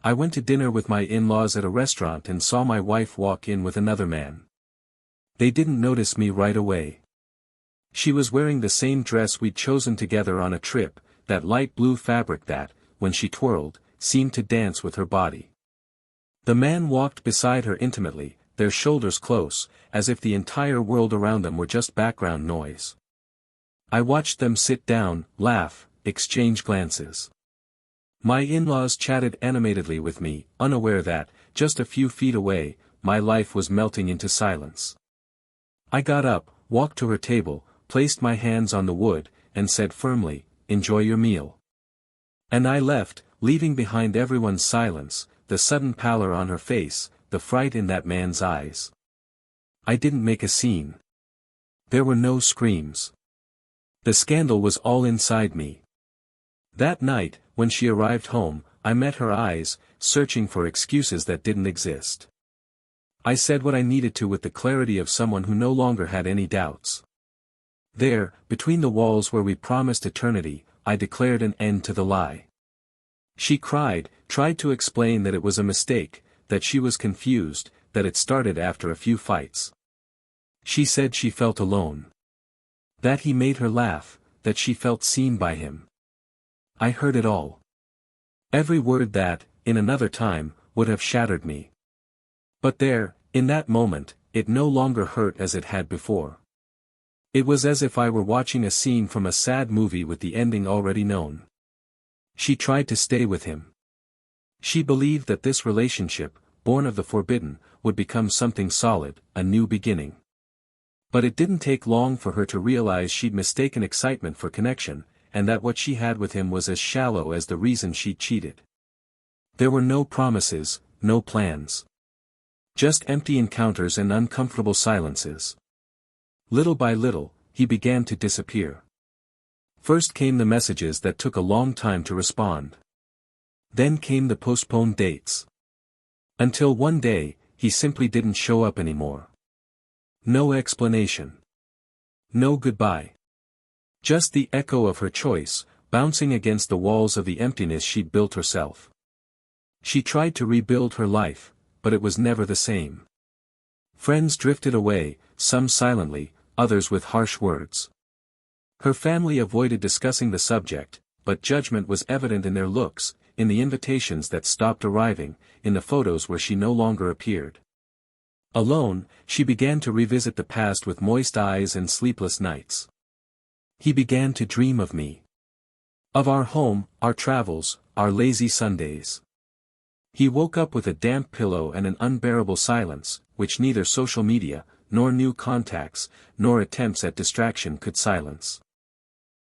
I went to dinner with my in-laws at a restaurant and saw my wife walk in with another man. They didn't notice me right away. She was wearing the same dress we'd chosen together on a trip, that light blue fabric that, when she twirled, seemed to dance with her body. The man walked beside her intimately, their shoulders close, as if the entire world around them were just background noise. I watched them sit down, laugh, exchange glances. My in-laws chatted animatedly with me, unaware that, just a few feet away, my life was melting into silence. I got up, walked to her table, placed my hands on the wood, and said firmly, "Enjoy your meal." And I left, leaving behind everyone's silence, the sudden pallor on her face, the fright in that man's eyes. I didn't make a scene. There were no screams. The scandal was all inside me. That night, when she arrived home, I met her eyes, searching for excuses that didn't exist. I said what I needed to with the clarity of someone who no longer had any doubts. There, between the walls where we promised eternity, I declared an end to the lie. She cried, tried to explain that it was a mistake, that she was confused, that it started after a few fights. She said she felt alone. That he made her laugh, that she felt seen by him. I heard it all. Every word that, in another time, would have shattered me. But there, in that moment, it no longer hurt as it had before. It was as if I were watching a scene from a sad movie with the ending already known. She tried to stay with him. She believed that this relationship, born of the forbidden, would become something solid, a new beginning. But it didn't take long for her to realize she'd mistaken excitement for connection, and that what she had with him was as shallow as the reason she'd cheated. There were no promises, no plans. Just empty encounters and uncomfortable silences. Little by little, he began to disappear. First came the messages that took a long time to respond. Then came the postponed dates. Until one day, he simply didn't show up anymore. No explanation. No goodbye. Just the echo of her choice, bouncing against the walls of the emptiness she'd built herself. She tried to rebuild her life, but it was never the same. Friends drifted away, some silently, others with harsh words. Her family avoided discussing the subject, but judgment was evident in their looks, in the invitations that stopped arriving, in the photos where she no longer appeared. Alone, she began to revisit the past with moist eyes and sleepless nights. He began to dream of me. Of our home, our travels, our lazy Sundays. He woke up with a damp pillow and an unbearable silence, which neither social media, nor new contacts, nor attempts at distraction could silence.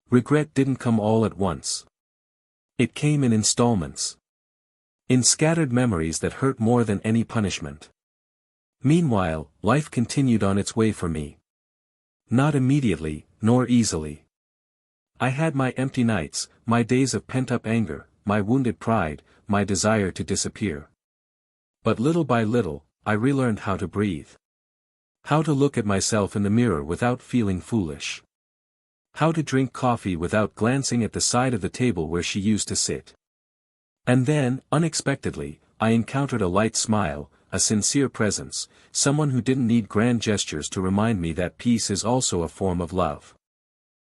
Regret didn't come all at once. It came in installments. In scattered memories that hurt more than any punishment. Meanwhile, life continued on its way for me. Not immediately, nor easily. I had my empty nights, my days of pent-up anger, my wounded pride, my desire to disappear. But little by little, I relearned how to breathe. How to look at myself in the mirror without feeling foolish. How to drink coffee without glancing at the side of the table where she used to sit. And then, unexpectedly, I encountered a light smile, a sincere presence, someone who didn't need grand gestures to remind me that peace is also a form of love.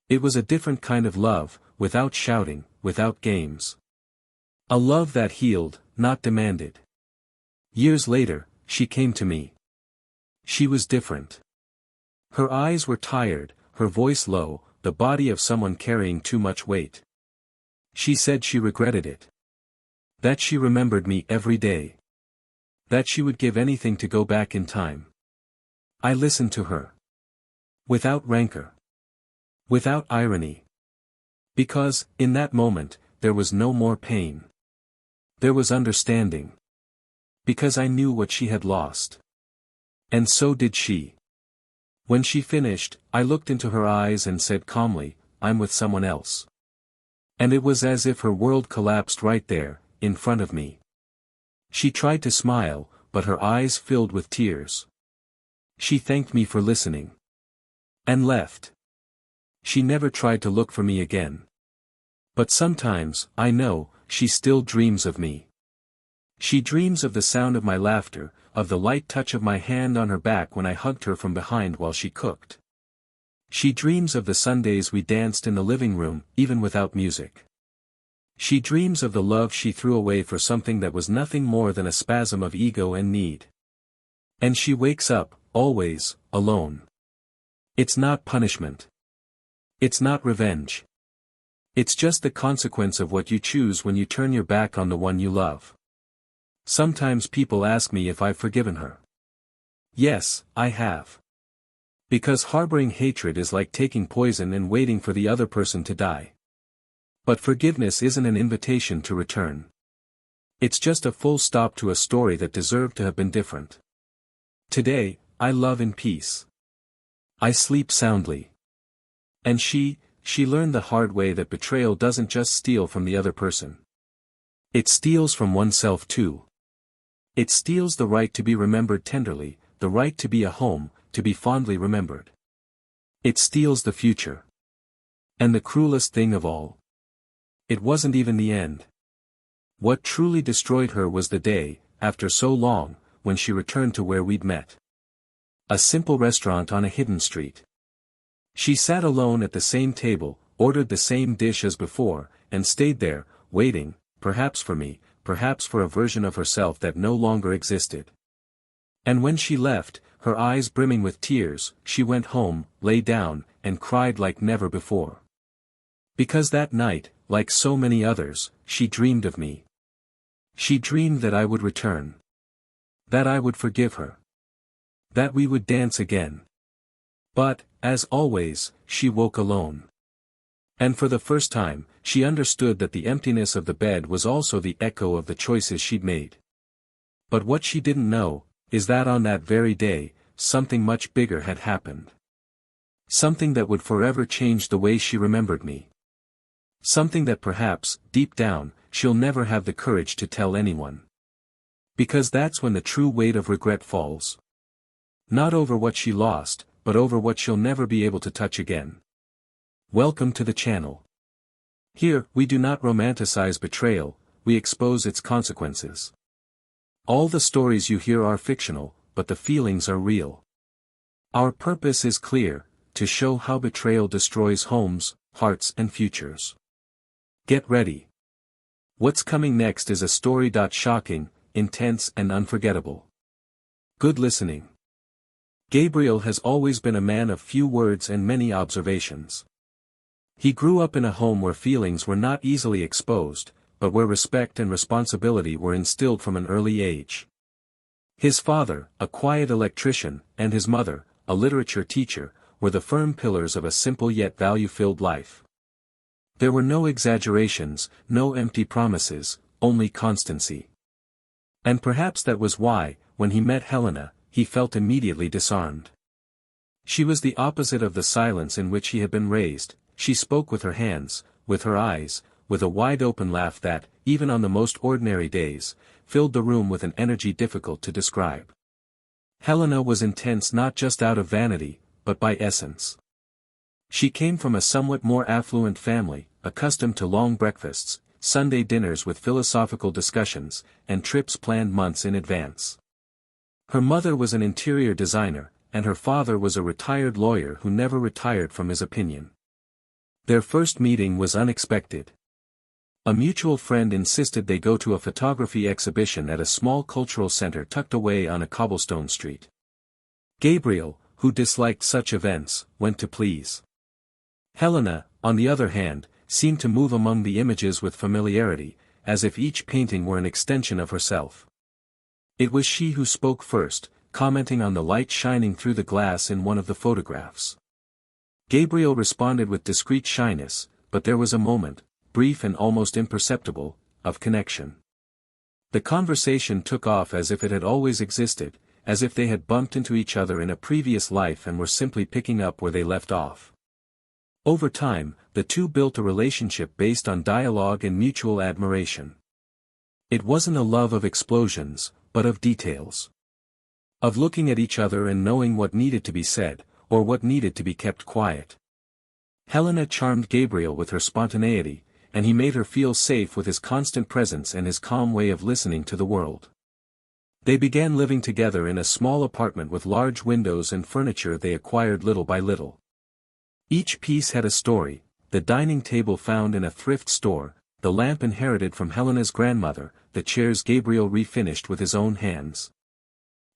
It was a different kind of love, without shouting, without games. A love that healed, not demanded. Years later, she came to me. She was different. Her eyes were tired, her voice low, the body of someone carrying too much weight. She said she regretted it. That she remembered me every day. That she would give anything to go back in time. I listened to her. Without rancor. Without irony. Because, in that moment, there was no more pain. There was understanding. Because I knew what she had lost. And so did she. When she finished, I looked into her eyes and said calmly, "I'm with someone else." And it was as if her world collapsed right there, in front of me. She tried to smile, but her eyes filled with tears. She thanked me for listening. And left. She never tried to look for me again. But sometimes, I know, she still dreams of me. She dreams of the sound of my laughter, of the light touch of my hand on her back when I hugged her from behind while she cooked. She dreams of the Sundays we danced in the living room, even without music. She dreams of the love she threw away for something that was nothing more than a spasm of ego and need. And she wakes up, always, alone. It's not punishment. It's not revenge. It's just the consequence of what you choose when you turn your back on the one you love. Sometimes people ask me if I've forgiven her. Yes, I have. Because harboring hatred is like taking poison and waiting for the other person to die. But forgiveness isn't an invitation to return. It's just a full stop to a story that deserved to have been different. Today, I love in peace. I sleep soundly. And she learned the hard way that betrayal doesn't just steal from the other person. It steals from oneself too. It steals the right to be remembered tenderly, the right to be a home, to be fondly remembered. It steals the future. And the cruelest thing of all. It wasn't even the end. What truly destroyed her was the day, after so long, when she returned to where we'd met. A simple restaurant on a hidden street. She sat alone at the same table, ordered the same dish as before, and stayed there, waiting, perhaps for me, perhaps for a version of herself that no longer existed. And when she left, her eyes brimming with tears, she went home, lay down, and cried like never before. Because that night, like so many others, she dreamed of me. She dreamed that I would return. That I would forgive her. That we would dance again. But, as always, she woke alone. And for the first time, she understood that the emptiness of the bed was also the echo of the choices she'd made. But what she didn't know, is that on that very day, something much bigger had happened. Something that would forever change the way she remembered me. Something that perhaps, deep down, she'll never have the courage to tell anyone. Because that's when the true weight of regret falls. Not over what she lost, but over what she'll never be able to touch again. Welcome to the channel. Here, we do not romanticize betrayal, we expose its consequences. All the stories you hear are fictional, but the feelings are real. Our purpose is clear, to show how betrayal destroys homes, hearts and futures. Get ready. What's coming next is a story shocking, intense and unforgettable. Good listening. Gabriel has always been a man of few words and many observations. He grew up in a home where feelings were not easily exposed, but where respect and responsibility were instilled from an early age. His father, a quiet electrician, and his mother, a literature teacher, were the firm pillars of a simple yet value-filled life. There were no exaggerations, no empty promises, only constancy. And perhaps that was why, when he met Helena, he felt immediately disarmed. She was the opposite of the silence in which he had been raised. She spoke with her hands, with her eyes, with a wide-open laugh that, even on the most ordinary days, filled the room with an energy difficult to describe. Helena was intense not just out of vanity, but by essence. She came from a somewhat more affluent family, accustomed to long breakfasts, Sunday dinners with philosophical discussions, and trips planned months in advance. Her mother was an interior designer, and her father was a retired lawyer who never retired from his opinion. Their first meeting was unexpected. A mutual friend insisted they go to a photography exhibition at a small cultural center tucked away on a cobblestone street. Gabriel, who disliked such events, went to please. Helena, on the other hand, seemed to move among the images with familiarity, as if each painting were an extension of herself. It was she who spoke first, commenting on the light shining through the glass in one of the photographs. Gabriel responded with discreet shyness, but there was a moment, brief and almost imperceptible, of connection. The conversation took off as if it had always existed, as if they had bumped into each other in a previous life and were simply picking up where they left off. Over time, the two built a relationship based on dialogue and mutual admiration. It wasn't a love of explosions, but of details. Of looking at each other and knowing what needed to be said, or what needed to be kept quiet. Helena charmed Gabriel with her spontaneity, and he made her feel safe with his constant presence and his calm way of listening to the world. They began living together in a small apartment with large windows and furniture they acquired little by little. Each piece had a story: the dining table found in a thrift store, the lamp inherited from Helena's grandmother, the chairs Gabriel refinished with his own hands.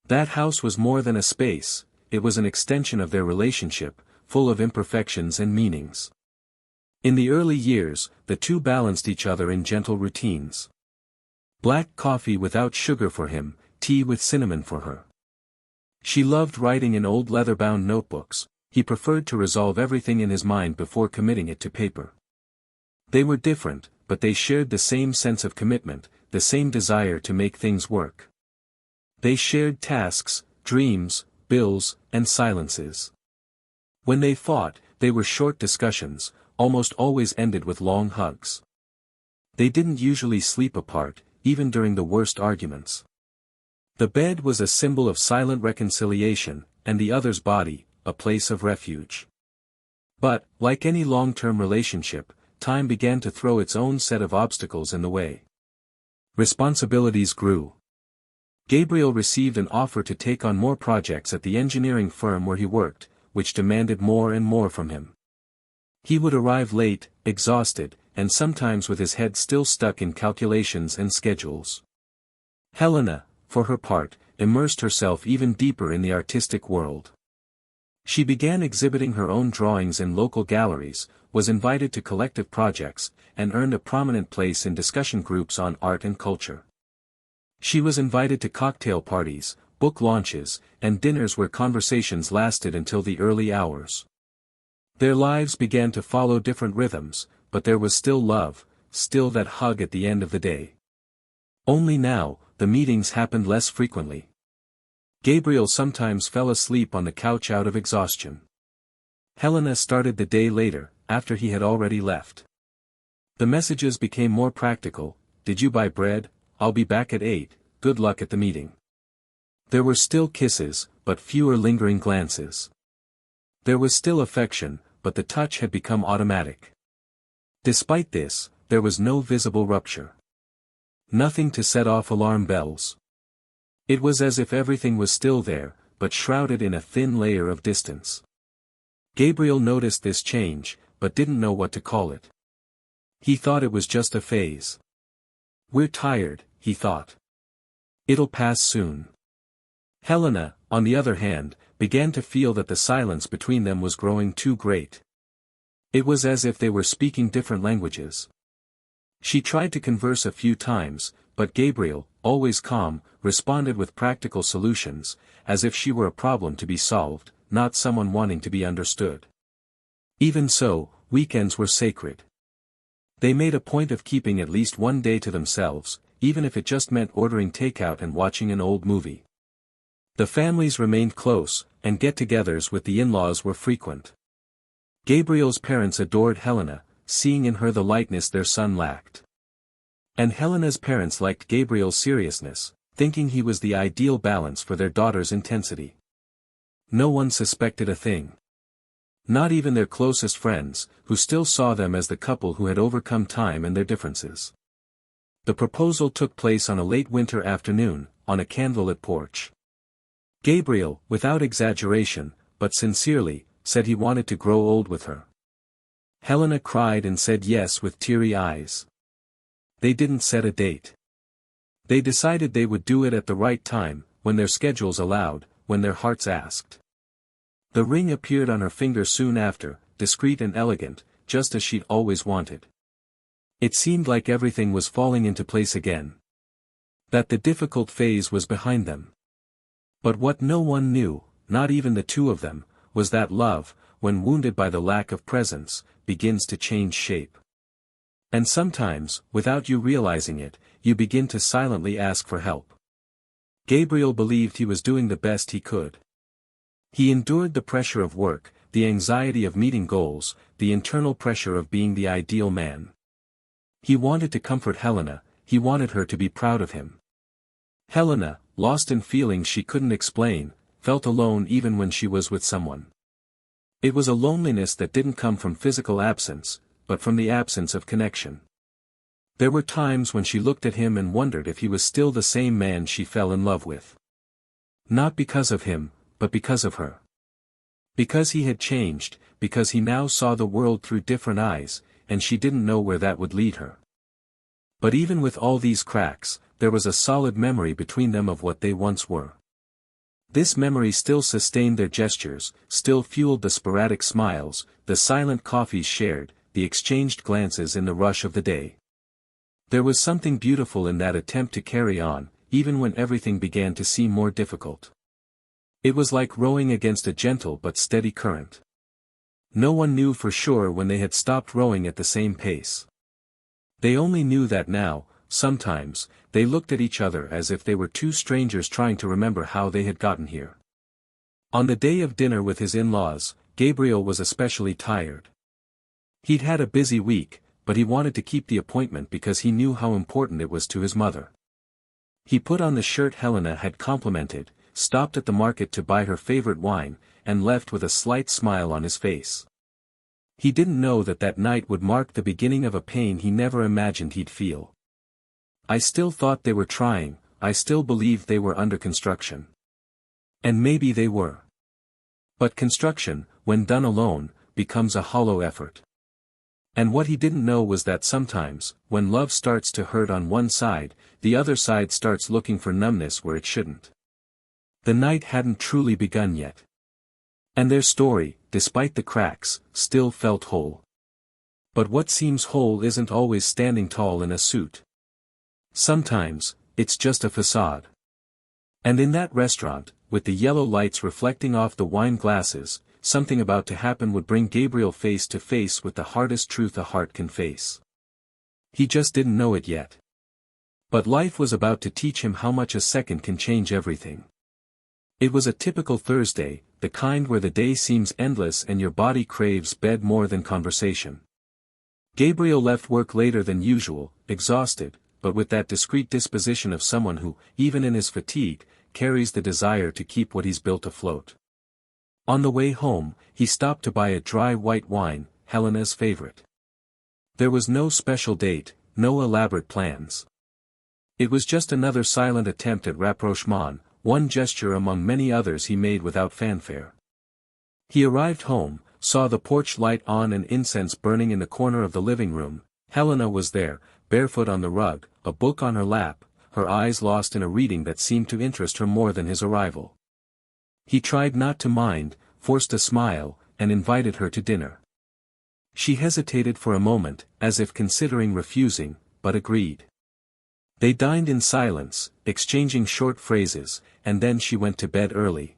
That house was more than a space, it was an extension of their relationship, full of imperfections and meanings. In the early years, the two balanced each other in gentle routines. Black coffee without sugar for him, tea with cinnamon for her. She loved writing in old leather-bound notebooks, he preferred to resolve everything in his mind before committing it to paper. They were different, but they shared the same sense of commitment, the same desire to make things work. They shared tasks, dreams, bills, and silences. When they fought, they were short discussions, almost always ended with long hugs. They didn't usually sleep apart, even during the worst arguments. The bed was a symbol of silent reconciliation, and the other's body, a place of refuge. But, like any long-term relationship, time began to throw its own set of obstacles in the way. Responsibilities grew. Gabriel received an offer to take on more projects at the engineering firm where he worked, which demanded more and more from him. He would arrive late, exhausted, and sometimes with his head still stuck in calculations and schedules. Helena, for her part, immersed herself even deeper in the artistic world. She began exhibiting her own drawings in local galleries, was invited to collective projects, and earned a prominent place in discussion groups on art and culture. She was invited to cocktail parties, book launches, and dinners where conversations lasted until the early hours. Their lives began to follow different rhythms, but there was still love, still that hug at the end of the day. Only now, the meetings happened less frequently. Gabriel sometimes fell asleep on the couch out of exhaustion. Helena started the day later, after he had already left. The messages became more practical: "Did you buy bread? I'll be back at 8, good luck at the meeting." There were still kisses, but fewer lingering glances. There was still affection, but the touch had become automatic. Despite this, there was no visible rupture. Nothing to set off alarm bells. It was as if everything was still there, but shrouded in a thin layer of distance. Gabriel noticed this change, but didn't know what to call it. He thought it was just a phase. "We're tired," he thought. "It'll pass soon." Helena, on the other hand, began to feel that the silence between them was growing too great. It was as if they were speaking different languages. She tried to converse a few times, but Gabriel, always calm, responded with practical solutions, as if she were a problem to be solved, not someone wanting to be understood. Even so, weekends were sacred. They made a point of keeping at least one day to themselves, even if it just meant ordering takeout and watching an old movie. The families remained close, and get-togethers with the in-laws were frequent. Gabriel's parents adored Helena, seeing in her the lightness their son lacked. And Helena's parents liked Gabriel's seriousness, thinking he was the ideal balance for their daughter's intensity. No one suspected a thing. Not even their closest friends, who still saw them as the couple who had overcome time and their differences. The proposal took place on a late winter afternoon, on a candlelit porch. Gabriel, without exaggeration, but sincerely, said he wanted to grow old with her. Helena cried and said yes with teary eyes. They didn't set a date. They decided they would do it at the right time, when their schedules allowed, when their hearts asked. The ring appeared on her finger soon after, discreet and elegant, just as she'd always wanted. It seemed like everything was falling into place again. That the difficult phase was behind them. But what no one knew, not even the two of them, was that love, when wounded by the lack of presence, begins to change shape. And sometimes, without you realizing it, you begin to silently ask for help. Gabriel believed he was doing the best he could. He endured the pressure of work, the anxiety of meeting goals, the internal pressure of being the ideal man. He wanted to comfort Helena, he wanted her to be proud of him. Helena, lost in feelings she couldn't explain, felt alone even when she was with someone. It was a loneliness that didn't come from physical absence, but from the absence of connection. There were times when she looked at him and wondered if he was still the same man she fell in love with. Not because of him, but because of her. Because he had changed, because he now saw the world through different eyes, and she didn't know where that would lead her. But even with all these cracks, there was a solid memory between them of what they once were. This memory still sustained their gestures, still fueled the sporadic smiles, the silent coffees shared, the exchanged glances in the rush of the day. There was something beautiful in that attempt to carry on, even when everything began to seem more difficult. It was like rowing against a gentle but steady current. No one knew for sure when they had stopped rowing at the same pace. They only knew that now, sometimes, they looked at each other as if they were two strangers trying to remember how they had gotten here. On the day of dinner with his in-laws, Gabriel was especially tired. He'd had a busy week, but he wanted to keep the appointment because he knew how important it was to his mother. He put on the shirt Helena had complimented, stopped at the market to buy her favorite wine, and left with a slight smile on his face. He didn't know that that night would mark the beginning of a pain he never imagined he'd feel. I still thought they were trying, I still believed they were under construction. And maybe they were. But construction, when done alone, becomes a hollow effort. And what he didn't know was that sometimes, when love starts to hurt on one side, the other side starts looking for numbness where it shouldn't. The night hadn't truly begun yet. And their story, despite the cracks, still felt whole. But what seems whole isn't always standing tall in a suit. Sometimes, it's just a facade. And in that restaurant, with the yellow lights reflecting off the wine glasses, something about to happen would bring Gabriel face to face with the hardest truth a heart can face. He just didn't know it yet. But life was about to teach him how much a second can change everything. It was a typical Thursday, the kind where the day seems endless and your body craves bed more than conversation. Gabriel left work later than usual, exhausted, but with that discreet disposition of someone who, even in his fatigue, carries the desire to keep what he's built afloat. On the way home, he stopped to buy a dry white wine, Helena's favorite. There was no special date, no elaborate plans. It was just another silent attempt at rapprochement, one gesture among many others he made without fanfare. He arrived home, saw the porch light on and incense burning in the corner of the living room. Helena was there, barefoot on the rug, a book on her lap, her eyes lost in a reading that seemed to interest her more than his arrival. He tried not to mind, forced a smile, and invited her to dinner. She hesitated for a moment, as if considering refusing, but agreed. They dined in silence, exchanging short phrases, and then she went to bed early.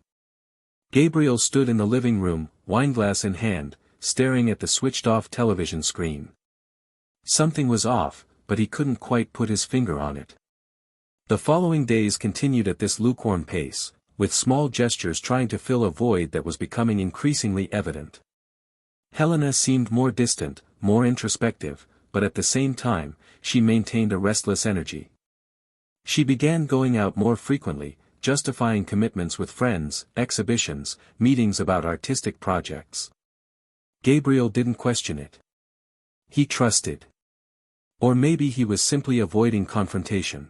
Gabriel stood in the living room, wineglass in hand, staring at the switched-off television screen. Something was off, but he couldn't quite put his finger on it. The following days continued at this lukewarm pace, with small gestures trying to fill a void that was becoming increasingly evident. Helena seemed more distant, more introspective, but at the same time, she maintained a restless energy. She began going out more frequently, justifying commitments with friends, exhibitions, meetings about artistic projects. Gabriel didn't question it. He trusted. Or maybe he was simply avoiding confrontation.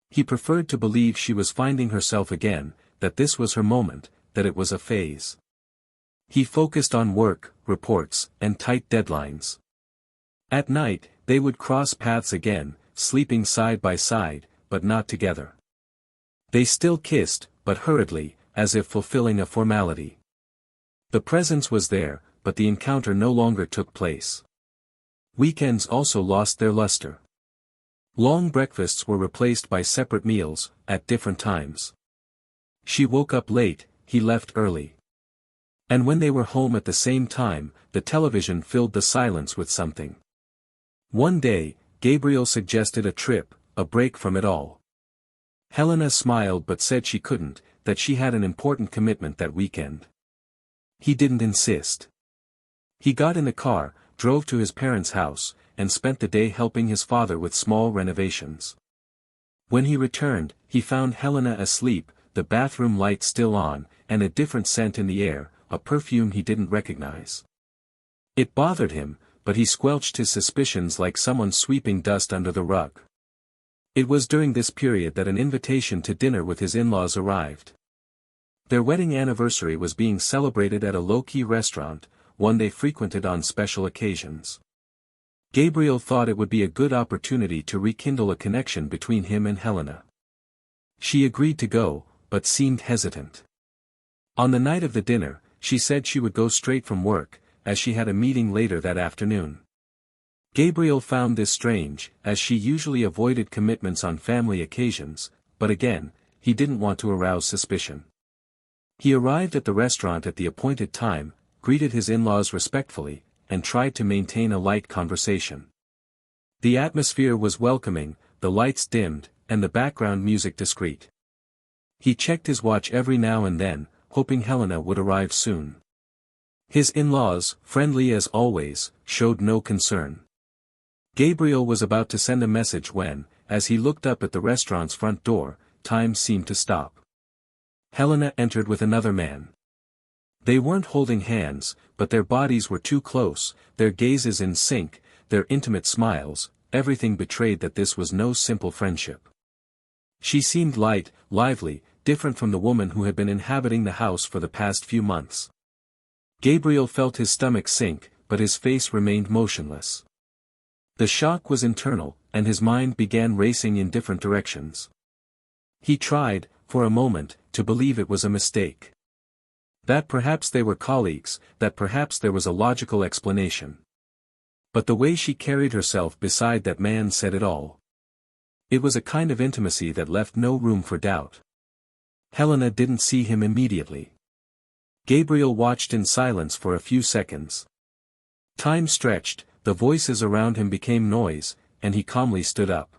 He preferred to believe she was finding herself again, that this was her moment, that it was a phase. He focused on work, reports, and tight deadlines. At night, they would cross paths again, sleeping side by side, but not together. They still kissed, but hurriedly, as if fulfilling a formality. The presence was there, but the encounter no longer took place. Weekends also lost their luster. Long breakfasts were replaced by separate meals, at different times. She woke up late, he left early. And when they were home at the same time, the television filled the silence with something. One day, Gabriel suggested a trip, a break from it all. Helena smiled but said she couldn't, that she had an important commitment that weekend. He didn't insist. He got in the car, drove to his parents' house, and spent the day helping his father with small renovations. When he returned, he found Helena asleep, the bathroom light still on, and a different scent in the air, a perfume he didn't recognize. It bothered him, but he squelched his suspicions like someone sweeping dust under the rug. It was during this period that an invitation to dinner with his in-laws arrived. Their wedding anniversary was being celebrated at a low-key restaurant, one they frequented on special occasions. Gabriel thought it would be a good opportunity to rekindle a connection between him and Helena. She agreed to go, but seemed hesitant. On the night of the dinner, she said she would go straight from work, as she had a meeting later that afternoon. Gabriel found this strange, as she usually avoided commitments on family occasions, but again, he didn't want to arouse suspicion. He arrived at the restaurant at the appointed time, greeted his in-laws respectfully, and tried to maintain a light conversation. The atmosphere was welcoming, the lights dimmed, and the background music discreet. He checked his watch every now and then, hoping Helena would arrive soon. His in-laws, friendly as always, showed no concern. Gabriel was about to send a message when, as he looked up at the restaurant's front door, time seemed to stop. Helena entered with another man. They weren't holding hands, but their bodies were too close, their gazes in sync, their intimate smiles, everything betrayed that this was no simple friendship. She seemed light, lively, different from the woman who had been inhabiting the house for the past few months. Gabriel felt his stomach sink, but his face remained motionless. The shock was internal, and his mind began racing in different directions. He tried, for a moment, to believe it was a mistake. That perhaps they were colleagues, that perhaps there was a logical explanation. But the way she carried herself beside that man said it all. It was a kind of intimacy that left no room for doubt. Helena didn't see him immediately. Gabriel watched in silence for a few seconds. Time stretched, the voices around him became noise, and he calmly stood up.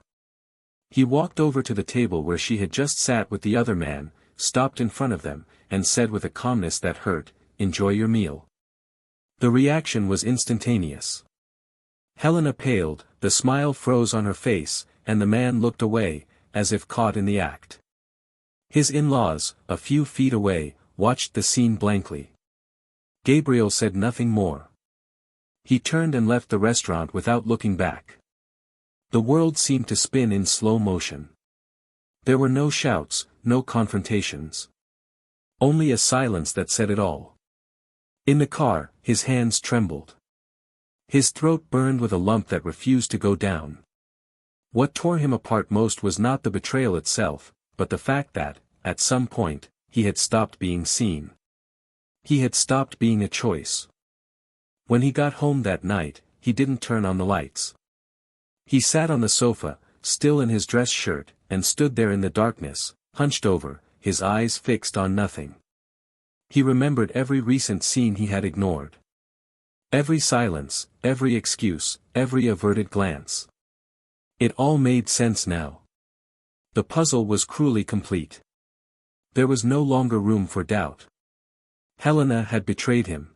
He walked over to the table where she had just sat with the other man, stopped in front of them, and said with a calmness that hurt, "Enjoy your meal." The reaction was instantaneous. Helena paled, the smile froze on her face, and the man looked away, as if caught in the act. His in-laws, a few feet away, watched the scene blankly. Gabriel said nothing more. He turned and left the restaurant without looking back. The world seemed to spin in slow motion. There were no shouts, no confrontations. Only a silence that said it all. In the car, his hands trembled. His throat burned with a lump that refused to go down. What tore him apart most was not the betrayal itself, but the fact that, at some point, he had stopped being seen. He had stopped being a choice. When he got home that night, he didn't turn on the lights. He sat on the sofa, still in his dress shirt, and stood there in the darkness, hunched over, his eyes fixed on nothing. He remembered every recent scene he had ignored. Every silence, every excuse, every averted glance. It all made sense now. The puzzle was cruelly complete. There was no longer room for doubt. Helena had betrayed him.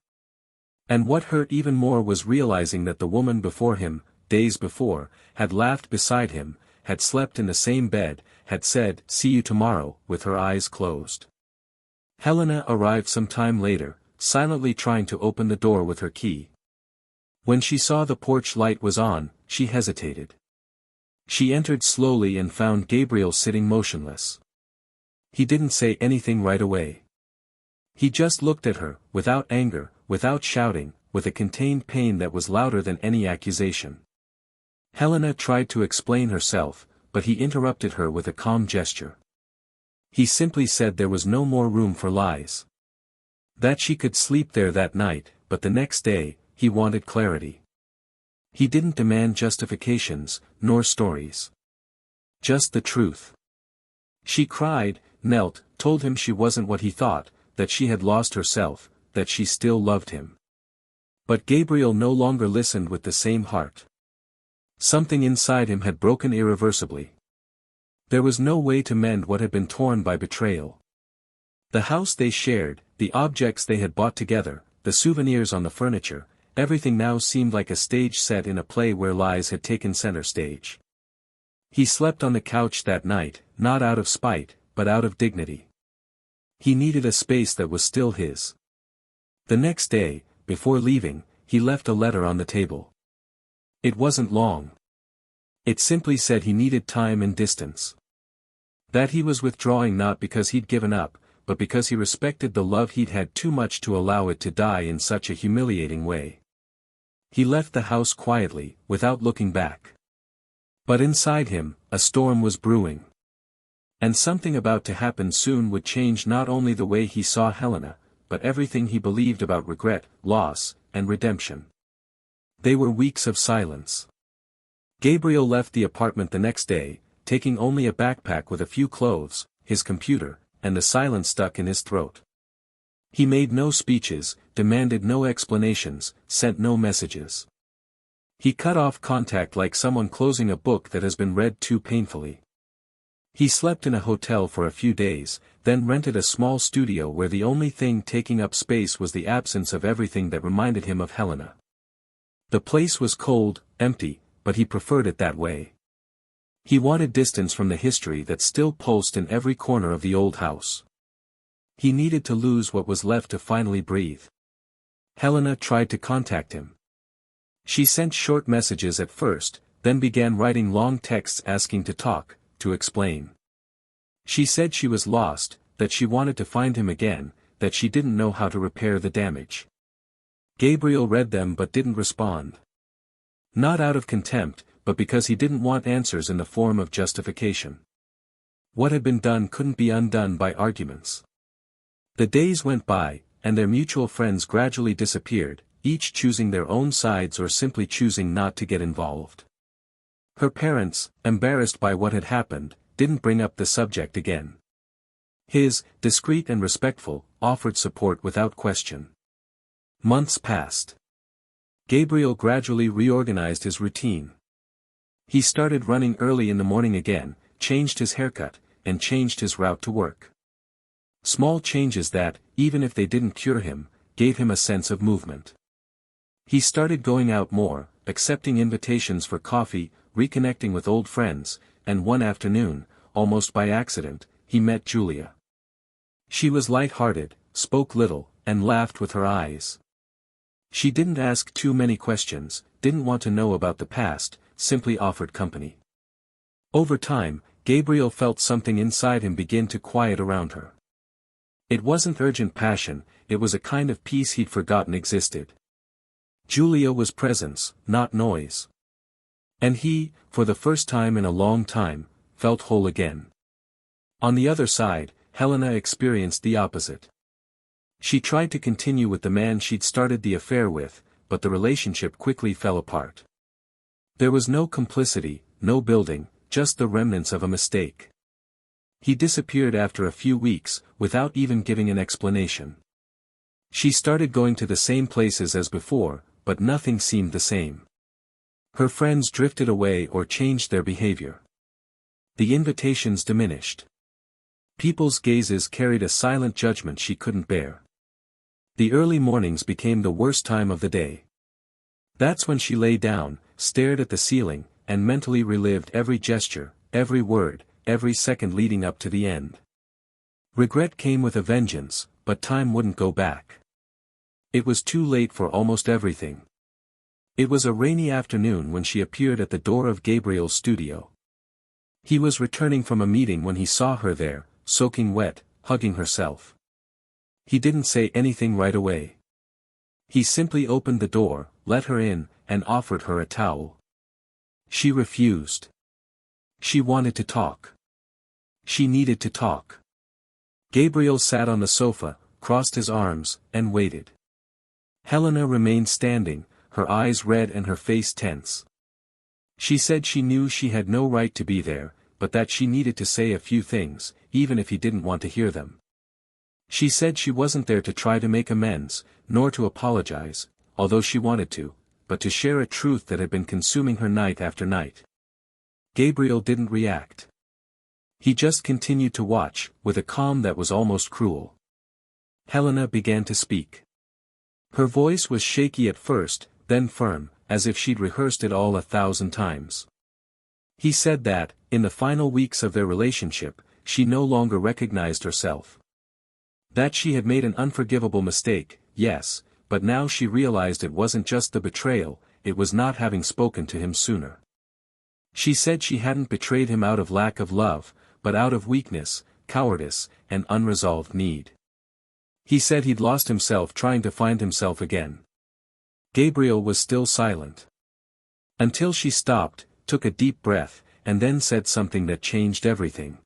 And what hurt even more was realizing that the woman before him, days before, had laughed beside him, had slept in the same bed, had said, "See you tomorrow," with her eyes closed. Helena arrived some time later, silently trying to open the door with her key. When she saw the porch light was on, she hesitated. She entered slowly and found Gabriel sitting motionless. He didn't say anything right away. He just looked at her, without anger, without shouting, with a contained pain that was louder than any accusation. Helena tried to explain herself, but he interrupted her with a calm gesture. He simply said there was no more room for lies. That she could sleep there that night, but the next day, he wanted clarity. He didn't demand justifications, nor stories. Just the truth. She cried, knelt, told him she wasn't what he thought, that she had lost herself, that she still loved him. But Gabriel no longer listened with the same heart. Something inside him had broken irreversibly. There was no way to mend what had been torn by betrayal. The house they shared, the objects they had bought together, the souvenirs on the furniture, everything now seemed like a stage set in a play where lies had taken center stage. He slept on the couch that night, not out of spite, but out of dignity. He needed a space that was still his. The next day, before leaving, he left a letter on the table. It wasn't long. It simply said he needed time and distance. That he was withdrawing not because he'd given up, but because he respected the love he'd had too much to allow it to die in such a humiliating way. He left the house quietly, without looking back. But inside him, a storm was brewing. And something about to happen soon would change not only the way he saw Helena, but everything he believed about regret, loss, and redemption. They were weeks of silence. Gabriel left the apartment the next day, taking only a backpack with a few clothes, his computer, and the silence stuck in his throat. He made no speeches, demanded no explanations, sent no messages. He cut off contact like someone closing a book that has been read too painfully. He slept in a hotel for a few days, then rented a small studio where the only thing taking up space was the absence of everything that reminded him of Helena. The place was cold, empty, but he preferred it that way. He wanted distance from the history that still pulsed in every corner of the old house. He needed to lose what was left to finally breathe. Helena tried to contact him. She sent short messages at first, then began writing long texts asking to talk, to explain. She said she was lost, that she wanted to find him again, that she didn't know how to repair the damage. Gabriel read them but didn't respond. Not out of contempt, but because he didn't want answers in the form of justification. What had been done couldn't be undone by arguments. The days went by, and their mutual friends gradually disappeared, each choosing their own sides or simply choosing not to get involved. Her parents, embarrassed by what had happened, didn't bring up the subject again. His, discreet and respectful, offered support without question. Months passed. Gabriel gradually reorganized his routine. He started running early in the morning again, changed his haircut, and changed his route to work. Small changes that, even if they didn't cure him, gave him a sense of movement. He started going out more, accepting invitations for coffee, reconnecting with old friends, and one afternoon, almost by accident, he met Julia. She was light-hearted, spoke little, and laughed with her eyes. She didn't ask too many questions, didn't want to know about the past, simply offered company. Over time, Gabriel felt something inside him begin to quiet around her. It wasn't urgent passion, it was a kind of peace he'd forgotten existed. Julia was presence, not noise. And he, for the first time in a long time, felt whole again. On the other side, Helena experienced the opposite. She tried to continue with the man she'd started the affair with, but the relationship quickly fell apart. There was no complicity, no building, just the remnants of a mistake. He disappeared after a few weeks, without even giving an explanation. She started going to the same places as before, but nothing seemed the same. Her friends drifted away or changed their behavior. The invitations diminished. People's gazes carried a silent judgment she couldn't bear. The early mornings became the worst time of the day. That's when she lay down, stared at the ceiling, and mentally relived every gesture, every word, every second leading up to the end. Regret came with a vengeance, but time wouldn't go back. It was too late for almost everything. It was a rainy afternoon when she appeared at the door of Gabriel's studio. He was returning from a meeting when he saw her there, soaking wet, hugging herself. He didn't say anything right away. He simply opened the door, let her in, and offered her a towel. She refused. She wanted to talk. She needed to talk. Gabriel sat on the sofa, crossed his arms, and waited. Helena remained standing, her eyes red and her face tense. She said she knew she had no right to be there, but that she needed to say a few things, even if he didn't want to hear them. She said she wasn't there to try to make amends, nor to apologize, although she wanted to, but to share a truth that had been consuming her night after night. Gabriel didn't react. He just continued to watch, with a calm that was almost cruel. Helena began to speak. Her voice was shaky at first, then firm, as if she'd rehearsed it all 1,000 times. He said that, in the final weeks of their relationship, she no longer recognized herself. That she had made an unforgivable mistake, yes, but now she realized it wasn't just the betrayal, it was not having spoken to him sooner. She said she hadn't betrayed him out of lack of love, but out of weakness, cowardice, and unresolved need. He said he'd lost himself trying to find himself again. Gabriel was still silent. Until she stopped, took a deep breath, and then said something that changed everything.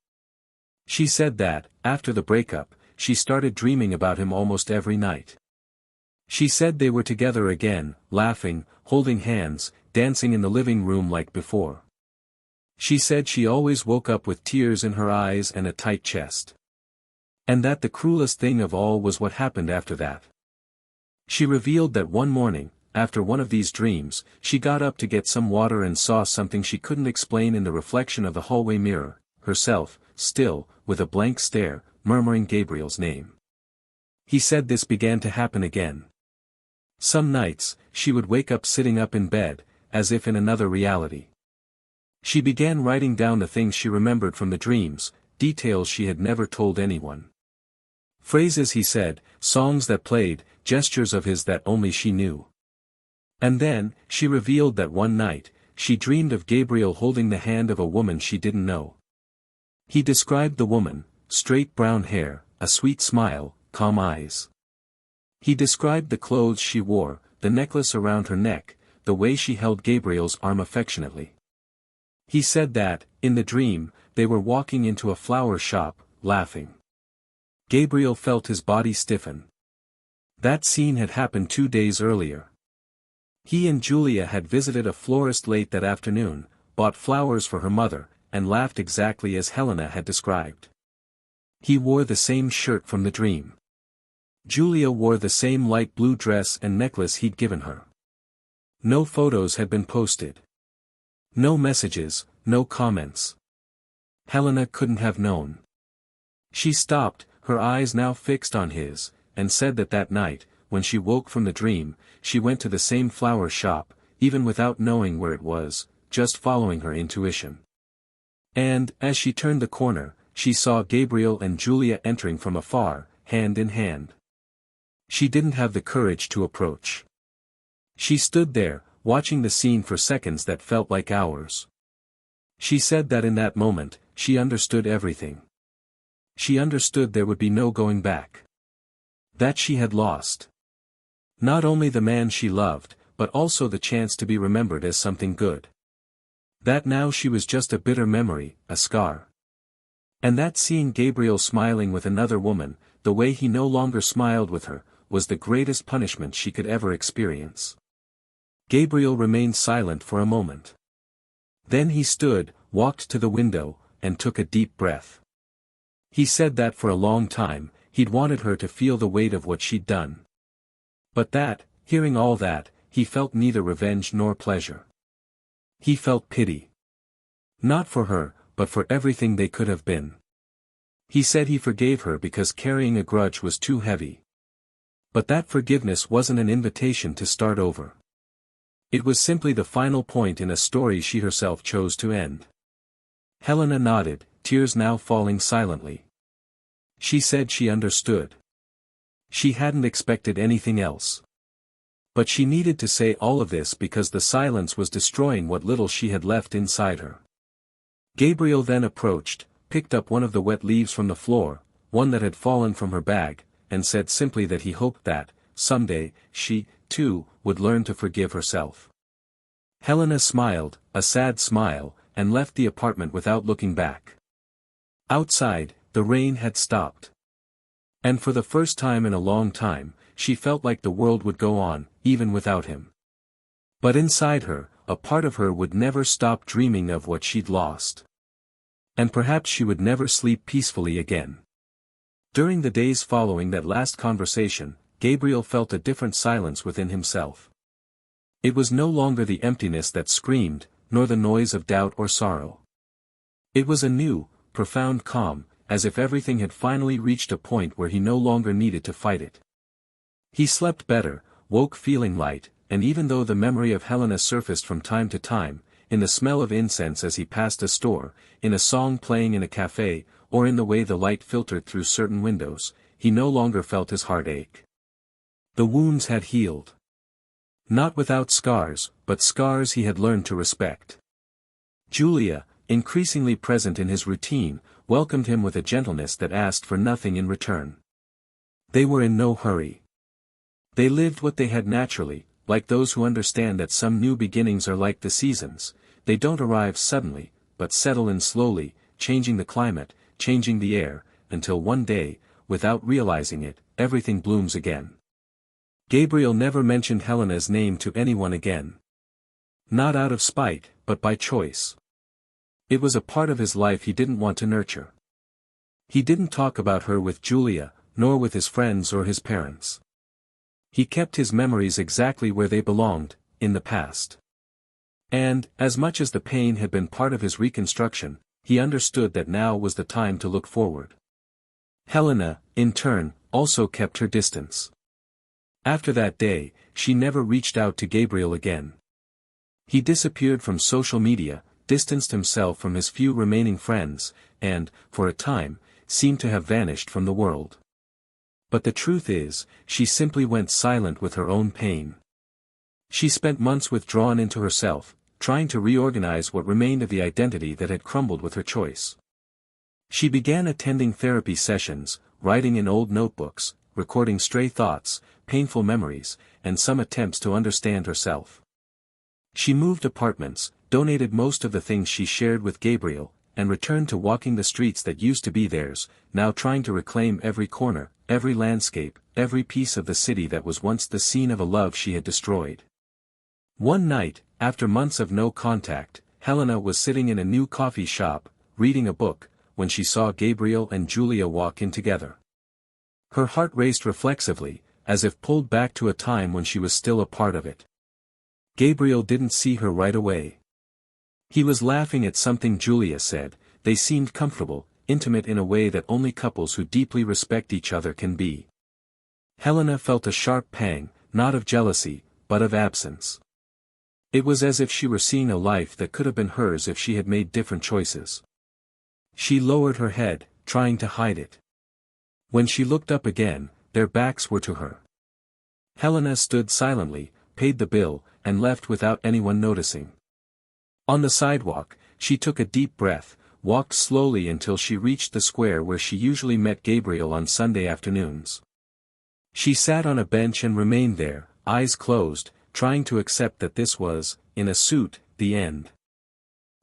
She said that, after the breakup, she started dreaming about him almost every night. She said they were together again, laughing, holding hands, dancing in the living room like before. She said she always woke up with tears in her eyes and a tight chest. And that the cruelest thing of all was what happened after that. She revealed that one morning, after one of these dreams, she got up to get some water and saw something she couldn't explain in the reflection of the hallway mirror, herself, still, with a blank stare, murmuring Gabriel's name. He said this began to happen again. Some nights, she would wake up sitting up in bed, as if in another reality. She began writing down the things she remembered from the dreams, details she had never told anyone. Phrases he said, songs that played, gestures of his that only she knew. And then, she revealed that one night, she dreamed of Gabriel holding the hand of a woman she didn't know. He described the woman, straight brown hair, a sweet smile, calm eyes. He described the clothes she wore, the necklace around her neck, the way she held Gabriel's arm affectionately. He said that, in the dream, they were walking into a flower shop, laughing. Gabriel felt his body stiffen. That scene had happened 2 days earlier. He and Julia had visited a florist late that afternoon, bought flowers for her mother, and laughed exactly as Helena had described. He wore the same shirt from the dream. Julia wore the same light blue dress and necklace he'd given her. No photos had been posted. No messages, no comments. Helena couldn't have known. She stopped, her eyes now fixed on his, and said that night, when she woke from the dream, she went to the same flower shop, even without knowing where it was, just following her intuition. And, as she turned the corner, she saw Gabriel and Julia entering from afar, hand in hand. She didn't have the courage to approach. She stood there, watching the scene for seconds that felt like hours. She said that in that moment, she understood everything. She understood there would be no going back. That she had lost. Not only the man she loved, but also the chance to be remembered as something good. That now she was just a bitter memory, a scar. And that seeing Gabriel smiling with another woman, the way he no longer smiled with her, was the greatest punishment she could ever experience. Gabriel remained silent for a moment. Then he stood, walked to the window, and took a deep breath. He said that for a long time, he'd wanted her to feel the weight of what she'd done. But that, hearing all that, he felt neither revenge nor pleasure. He felt pity. Not for her, but for everything they could have been. He said he forgave her because carrying a grudge was too heavy. But that forgiveness wasn't an invitation to start over. It was simply the final point in a story she herself chose to end. Helena nodded, tears now falling silently. She said she understood. She hadn't expected anything else. But she needed to say all of this because the silence was destroying what little she had left inside her. Gabriel then approached, picked up one of the wet leaves from the floor, one that had fallen from her bag, and said simply that he hoped that, someday, she, too, would learn to forgive herself. Helena smiled, a sad smile, and left the apartment without looking back. Outside, the rain had stopped. And for the first time in a long time, she felt like the world would go on, even without him. But inside her, a part of her would never stop dreaming of what she'd lost. And perhaps she would never sleep peacefully again. During the days following that last conversation, Gabriel felt a different silence within himself. It was no longer the emptiness that screamed, nor the noise of doubt or sorrow. It was a new, profound calm, as if everything had finally reached a point where he no longer needed to fight it. He slept better, woke feeling light, and even though the memory of Helena surfaced from time to time, in the smell of incense as he passed a store, in a song playing in a cafe, or in the way the light filtered through certain windows, he no longer felt his heart ache. The wounds had healed. Not without scars, but scars he had learned to respect. Julia, increasingly present in his routine, welcomed him with a gentleness that asked for nothing in return. They were in no hurry. They lived what they had naturally, like those who understand that some new beginnings are like the seasons. They don't arrive suddenly, but settle in slowly, changing the climate, changing the air, until one day, without realizing it, everything blooms again. Gabriel never mentioned Helena's name to anyone again. Not out of spite, but by choice. It was a part of his life he didn't want to nurture. He didn't talk about her with Julia, nor with his friends or his parents. He kept his memories exactly where they belonged, in the past. And, as much as the pain had been part of his reconstruction, he understood that now was the time to look forward. Helena, in turn, also kept her distance. After that day, she never reached out to Gabriel again. He disappeared from social media, distanced himself from his few remaining friends, and, for a time, seemed to have vanished from the world. But the truth is, she simply went silent with her own pain. She spent months withdrawn into herself, trying to reorganize what remained of the identity that had crumbled with her choice. She began attending therapy sessions, writing in old notebooks, recording stray thoughts, painful memories, and some attempts to understand herself. She moved apartments, donated most of the things she shared with Gabriel, and returned to walking the streets that used to be theirs, now trying to reclaim every corner, every landscape, every piece of the city that was once the scene of a love she had destroyed. One night, after months of no contact, Helena was sitting in a new coffee shop, reading a book, when she saw Gabriel and Julia walk in together. Her heart raced reflexively, as if pulled back to a time when she was still a part of it. Gabriel didn't see her right away. He was laughing at something Julia said. They seemed comfortable, intimate in a way that only couples who deeply respect each other can be. Helena felt a sharp pang, not of jealousy, but of absence. It was as if she were seeing a life that could have been hers if she had made different choices. She lowered her head, trying to hide it. When she looked up again, their backs were to her. Helena stood silently, paid the bill, and left without anyone noticing. On the sidewalk, she took a deep breath, walked slowly until she reached the square where she usually met Gabriel on Sunday afternoons. She sat on a bench and remained there, eyes closed, trying to accept that this was, in a suit, the end.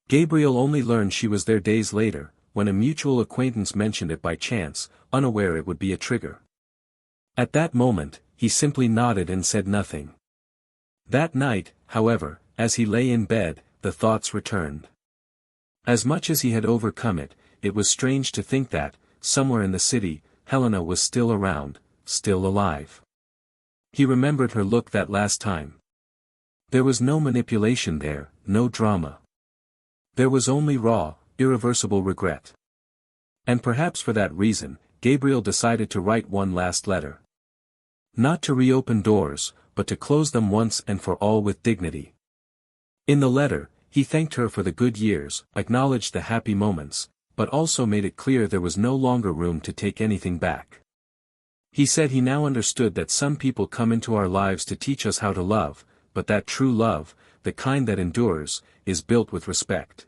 Gabriel only learned she was there days later, when a mutual acquaintance mentioned it by chance, unaware it would be a trigger. At that moment, he simply nodded and said nothing. That night, however, as he lay in bed, the thoughts returned. As much as he had overcome it, it was strange to think that, somewhere in the city, Helena was still around, still alive. He remembered her look that last time. There was no manipulation there, no drama. There was only raw, irreversible regret. And perhaps for that reason, Gabriel decided to write one last letter. Not to reopen doors, but to close them once and for all with dignity. In the letter, he thanked her for the good years, acknowledged the happy moments, but also made it clear there was no longer room to take anything back. He said he now understood that some people come into our lives to teach us how to love, but that true love, the kind that endures, is built with respect.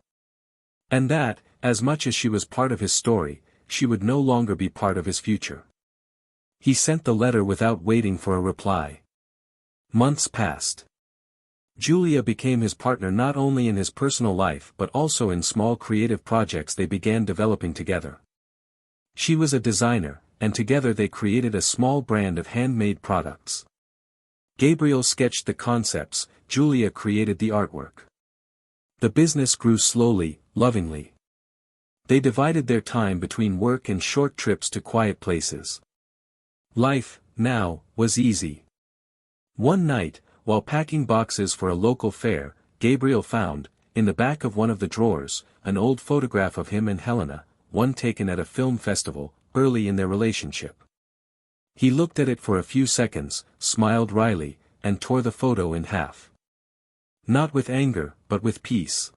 And that, as much as she was part of his story, she would no longer be part of his future. He sent the letter without waiting for a reply. Months passed. Julia became his partner not only in his personal life but also in small creative projects they began developing together. She was a designer, and together they created a small brand of handmade products. Gabriel sketched the concepts, Julia created the artwork. The business grew slowly, lovingly. They divided their time between work and short trips to quiet places. Life, now, was easy. One night, while packing boxes for a local fair, Gabriel found, in the back of one of the drawers, an old photograph of him and Helena, one taken at a film festival, early in their relationship. He looked at it for a few seconds, smiled wryly, and tore the photo in half. Not with anger, but with peace.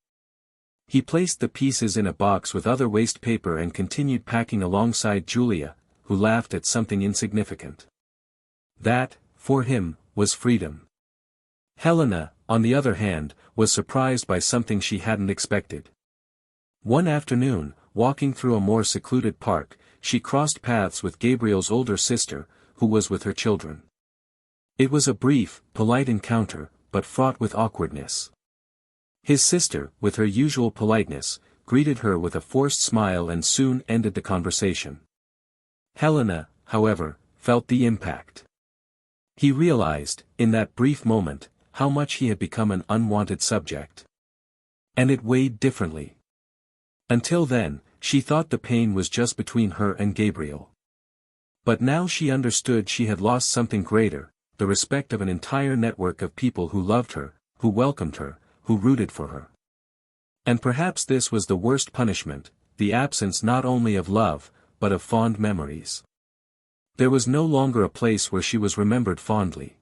He placed the pieces in a box with other waste paper and continued packing alongside Julia, who laughed at something insignificant. That, for him, was freedom. Helena, on the other hand, was surprised by something she hadn't expected. One afternoon, walking through a more secluded park, she crossed paths with Gabriel's older sister, who was with her children. It was a brief, polite encounter, but fraught with awkwardness. His sister, with her usual politeness, greeted her with a forced smile and soon ended the conversation. Helena, however, felt the impact. He realized, in that brief moment, how much he had become an unwanted subject. And it weighed differently. Until then, she thought the pain was just between her and Gabriel. But now she understood she had lost something greater, the respect of an entire network of people who loved her, who welcomed her, who rooted for her. And perhaps this was the worst punishment, the absence not only of love, but of fond memories. There was no longer a place where she was remembered fondly.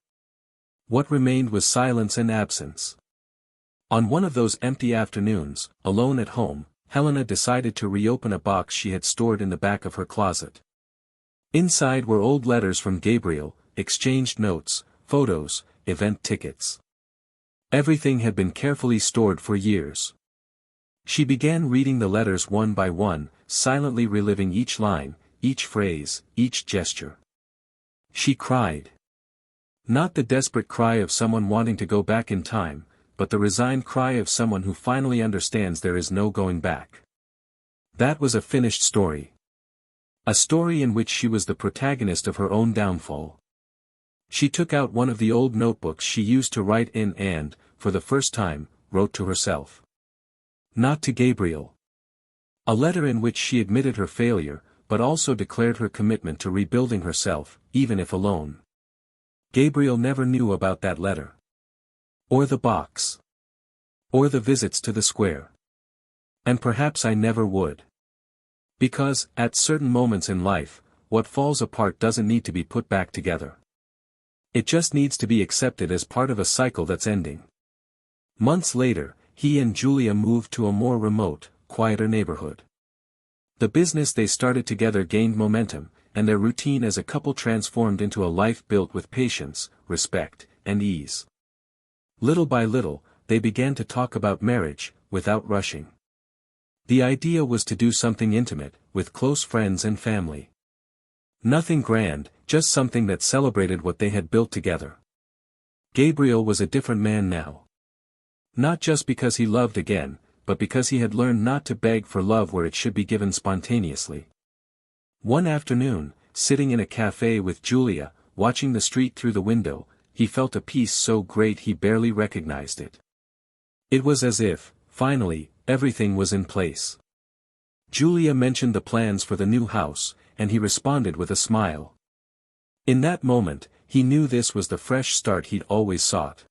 What remained was silence and absence. On one of those empty afternoons, alone at home, Helena decided to reopen a box she had stored in the back of her closet. Inside were old letters from Gabriel, exchanged notes, photos, event tickets. Everything had been carefully stored for years. She began reading the letters one by one, silently reliving each line, each phrase, each gesture. She cried. Not the desperate cry of someone wanting to go back in time, but the resigned cry of someone who finally understands there is no going back. That was a finished story. A story in which she was the protagonist of her own downfall. She took out one of the old notebooks she used to write in and, for the first time, wrote to herself. Not to Gabriel. A letter in which she admitted her failure, but also declared her commitment to rebuilding herself, even if alone. Gabriel never knew about that letter. Or the box. Or the visits to the square. And perhaps I never would. Because, at certain moments in life, what falls apart doesn't need to be put back together. It just needs to be accepted as part of a cycle that's ending. Months later, he and Julia moved to a more remote, quieter neighborhood. The business they started together gained momentum, and their routine as a couple transformed into a life built with patience, respect, and ease. Little by little, they began to talk about marriage, without rushing. The idea was to do something intimate, with close friends and family. Nothing grand, just something that celebrated what they had built together. Gabriel was a different man now. Not just because he loved again, but because he had learned not to beg for love where it should be given spontaneously. One afternoon, sitting in a cafe with Julia, watching the street through the window, he felt a peace so great he barely recognized it. It was as if, finally, everything was in place. Julia mentioned the plans for the new house, and he responded with a smile. In that moment, he knew this was the fresh start he'd always sought.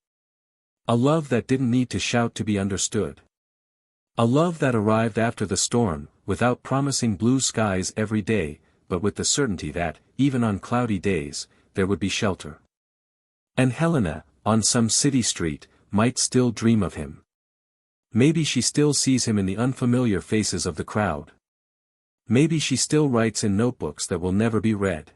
A love that didn't need to shout to be understood. A love that arrived after the storm, without promising blue skies every day, but with the certainty that, even on cloudy days, there would be shelter. And Helena, on some city street, might still dream of him. Maybe she still sees him in the unfamiliar faces of the crowd. Maybe she still writes in notebooks that will never be read.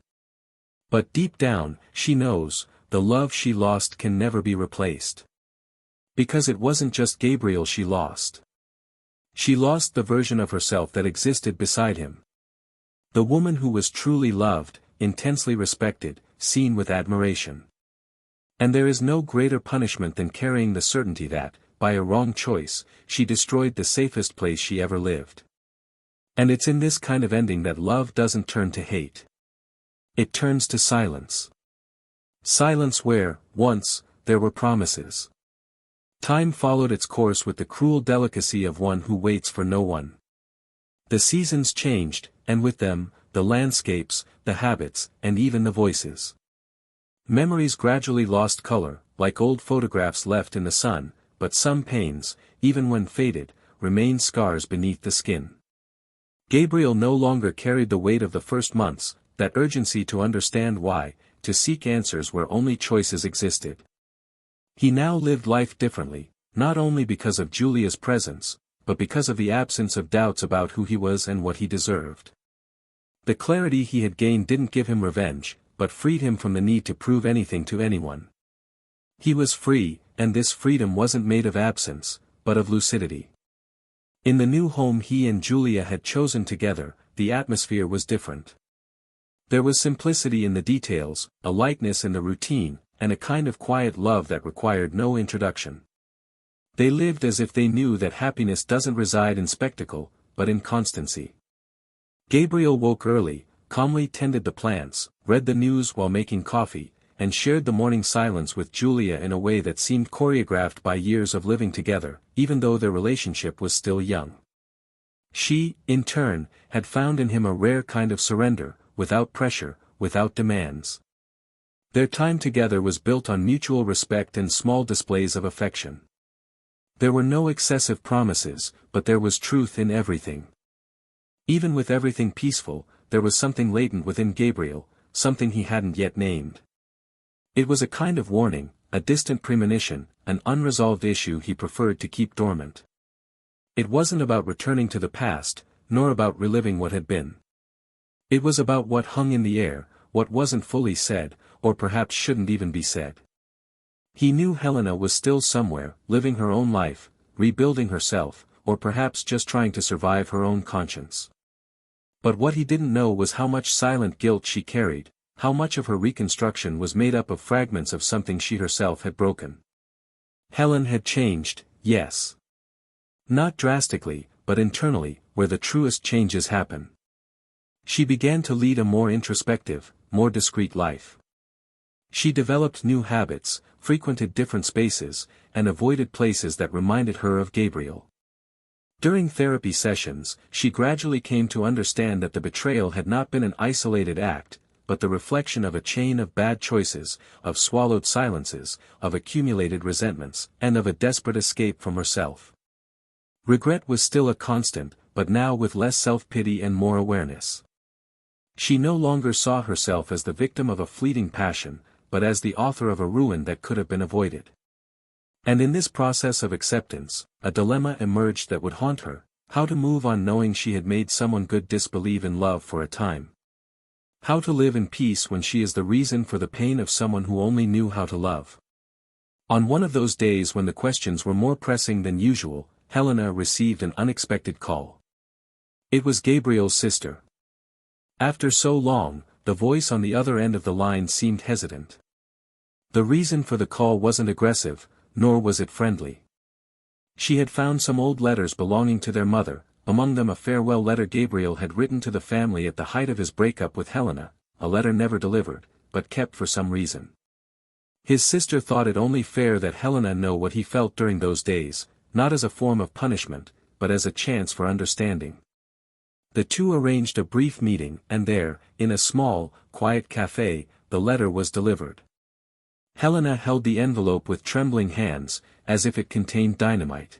But deep down, she knows, the love she lost can never be replaced. Because it wasn't just Gabriel she lost. She lost the version of herself that existed beside him. The woman who was truly loved, intensely respected, seen with admiration. And there is no greater punishment than carrying the certainty that, by a wrong choice, she destroyed the safest place she ever lived. And it's in this kind of ending that love doesn't turn to hate. It turns to silence. Silence where, once, there were promises. Time followed its course with the cruel delicacy of one who waits for no one. The seasons changed, and with them, the landscapes, the habits, and even the voices. Memories gradually lost color, like old photographs left in the sun, but some pains, even when faded, remained scars beneath the skin. Gabriel no longer carried the weight of the first months, that urgency to understand why, to seek answers where only choices existed. He now lived life differently, not only because of Julia's presence, but because of the absence of doubts about who he was and what he deserved. The clarity he had gained didn't give him revenge, but freed him from the need to prove anything to anyone. He was free, and this freedom wasn't made of absence, but of lucidity. In the new home he and Julia had chosen together, the atmosphere was different. There was simplicity in the details, a lightness in the routine, and a kind of quiet love that required no introduction. They lived as if they knew that happiness doesn't reside in spectacle, but in constancy. Gabriel woke early, calmly tended the plants, read the news while making coffee, and shared the morning silence with Julia in a way that seemed choreographed by years of living together, even though their relationship was still young. She, in turn, had found in him a rare kind of surrender, without pressure, without demands. Their time together was built on mutual respect and small displays of affection. There were no excessive promises, but there was truth in everything. Even with everything peaceful, there was something latent within Gabriel, something he hadn't yet named. It was a kind of warning, a distant premonition, an unresolved issue he preferred to keep dormant. It wasn't about returning to the past, nor about reliving what had been. It was about what hung in the air, what wasn't fully said, or perhaps shouldn't even be said. He knew Helena was still somewhere, living her own life, rebuilding herself, or perhaps just trying to survive her own conscience. But what he didn't know was how much silent guilt she carried, how much of her reconstruction was made up of fragments of something she herself had broken. Helen had changed, yes. Not drastically, but internally, where the truest changes happen. She began to lead a more introspective, more discreet life. She developed new habits, frequented different spaces, and avoided places that reminded her of Gabriel. During therapy sessions, she gradually came to understand that the betrayal had not been an isolated act, but the reflection of a chain of bad choices, of swallowed silences, of accumulated resentments, and of a desperate escape from herself. Regret was still a constant, but now with less self-pity and more awareness. She no longer saw herself as the victim of a fleeting passion, but as the author of a ruin that could have been avoided. And in this process of acceptance, a dilemma emerged that would haunt her: how to move on knowing she had made someone good disbelieve in love for a time. How to live in peace when she is the reason for the pain of someone who only knew how to love. On one of those days when the questions were more pressing than usual, Helena received an unexpected call. It was Gabriel's sister. After so long, the voice on the other end of the line seemed hesitant. The reason for the call wasn't aggressive, nor was it friendly. She had found some old letters belonging to their mother, among them a farewell letter Gabriel had written to the family at the height of his breakup with Helena, a letter never delivered, but kept for some reason. His sister thought it only fair that Helena know what he felt during those days, not as a form of punishment, but as a chance for understanding. The two arranged a brief meeting, and there, in a small, quiet cafe, the letter was delivered. Helena held the envelope with trembling hands, as if it contained dynamite.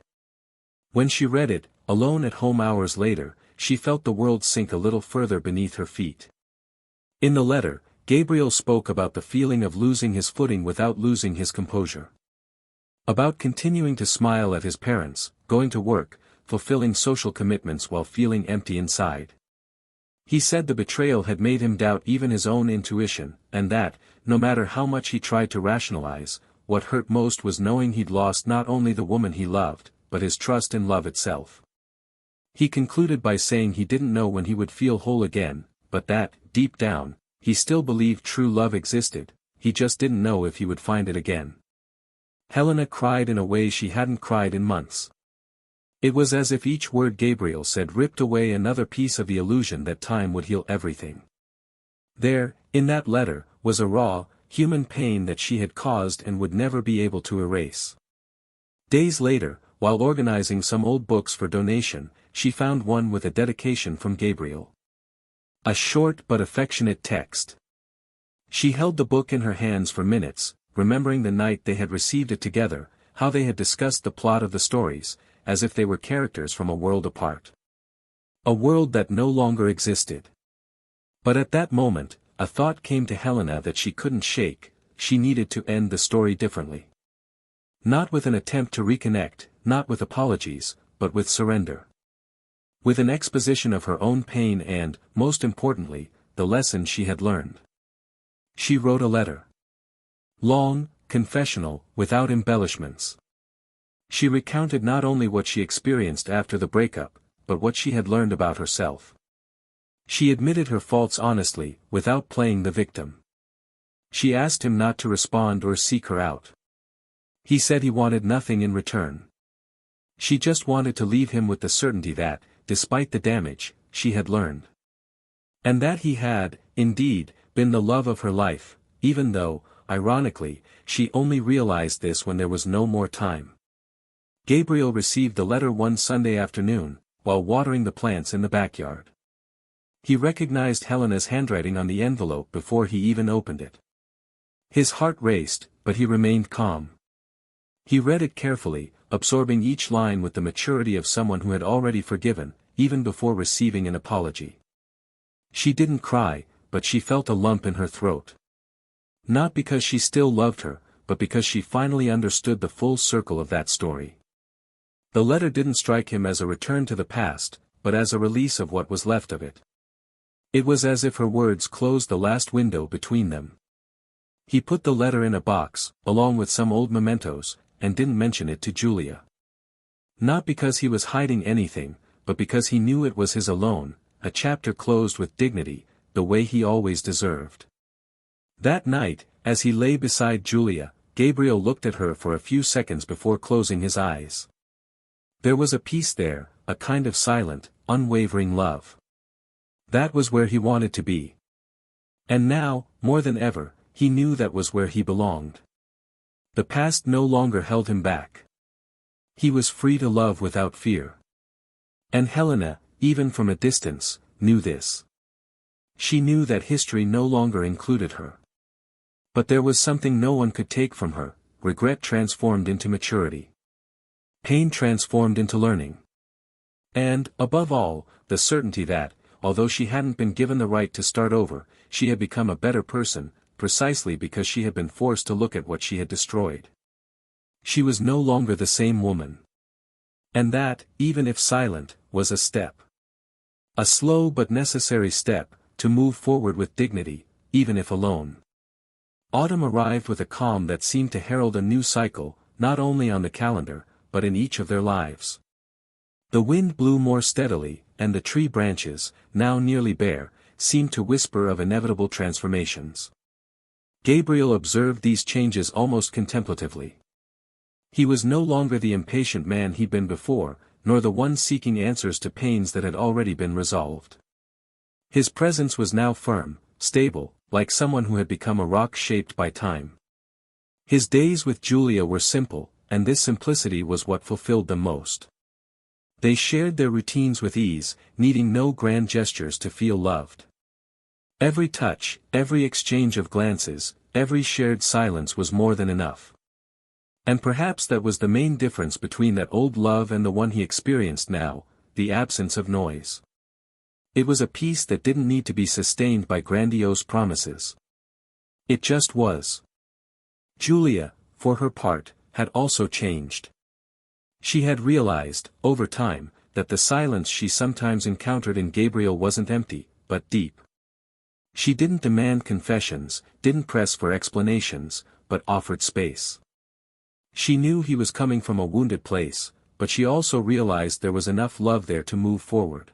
When she read it, alone at home hours later, she felt the world sink a little further beneath her feet. In the letter, Gabriel spoke about the feeling of losing his footing without losing his composure. About continuing to smile at his parents, going to work, fulfilling social commitments while feeling empty inside. He said the betrayal had made him doubt even his own intuition, and that, no matter how much he tried to rationalize, what hurt most was knowing he'd lost not only the woman he loved, but his trust in love itself. He concluded by saying he didn't know when he would feel whole again, but that, deep down, he still believed true love existed, he just didn't know if he would find it again. Helena cried in a way she hadn't cried in months. It was as if each word Gabriel said ripped away another piece of the illusion that time would heal everything. There, in that letter, was a raw, human pain that she had caused and would never be able to erase. Days later, while organizing some old books for donation, she found one with a dedication from Gabriel. A short but affectionate text. She held the book in her hands for minutes, remembering the night they had received it together, how they had discussed the plot of the stories, as if they were characters from a world apart. A world that no longer existed. But at that moment, a thought came to Helena that she couldn't shake: she needed to end the story differently. Not with an attempt to reconnect, not with apologies, but with surrender. With an exposition of her own pain and, most importantly, the lesson she had learned. She wrote a letter. Long, confessional, without embellishments. She recounted not only what she experienced after the breakup, but what she had learned about herself. She admitted her faults honestly, without playing the victim. She asked him not to respond or seek her out. He said he wanted nothing in return. She just wanted to leave him with the certainty that, despite the damage, she had learned. And that he had, indeed, been the love of her life, even though, ironically, she only realized this when there was no more time. Gabriel received the letter one Sunday afternoon, while watering the plants in the backyard. He recognized Helena's handwriting on the envelope before he even opened it. His heart raced, but he remained calm. He read it carefully, absorbing each line with the maturity of someone who had already forgiven, even before receiving an apology. She didn't cry, but she felt a lump in her throat. Not because she still loved her, but because she finally understood the full circle of that story. The letter didn't strike him as a return to the past, but as a release of what was left of it. It was as if her words closed the last window between them. He put the letter in a box, along with some old mementos, and didn't mention it to Julia. Not because he was hiding anything, but because he knew it was his alone, a chapter closed with dignity, the way he always deserved. That night, as he lay beside Julia, Gabriel looked at her for a few seconds before closing his eyes. There was a peace there, a kind of silent, unwavering love. That was where he wanted to be. And now, more than ever, he knew that was where he belonged. The past no longer held him back. He was free to love without fear. And Helena, even from a distance, knew this. She knew that history no longer included her. But there was something no one could take from her, regret transformed into maturity. Pain transformed into learning. And, above all, the certainty that, although she hadn't been given the right to start over, she had become a better person, precisely because she had been forced to look at what she had destroyed. She was no longer the same woman. And that, even if silent, was a step. A slow but necessary step, to move forward with dignity, even if alone. Autumn arrived with a calm that seemed to herald a new cycle, not only on the calendar, but in each of their lives. The wind blew more steadily, and the tree branches, now nearly bare, seemed to whisper of inevitable transformations. Gabriel observed these changes almost contemplatively. He was no longer the impatient man he'd been before, nor the one seeking answers to pains that had already been resolved. His presence was now firm, stable, like someone who had become a rock shaped by time. His days with Julia were simple, and this simplicity was what fulfilled them most. They shared their routines with ease, needing no grand gestures to feel loved. Every touch, every exchange of glances, every shared silence was more than enough. And perhaps that was the main difference between that old love and the one he experienced now, the absence of noise. It was a peace that didn't need to be sustained by grandiose promises. It just was. Julia, for her part, had also changed. She had realized, over time, that the silence she sometimes encountered in Gabriel wasn't empty, but deep. She didn't demand confessions, didn't press for explanations, but offered space. She knew he was coming from a wounded place, but she also realized there was enough love there to move forward.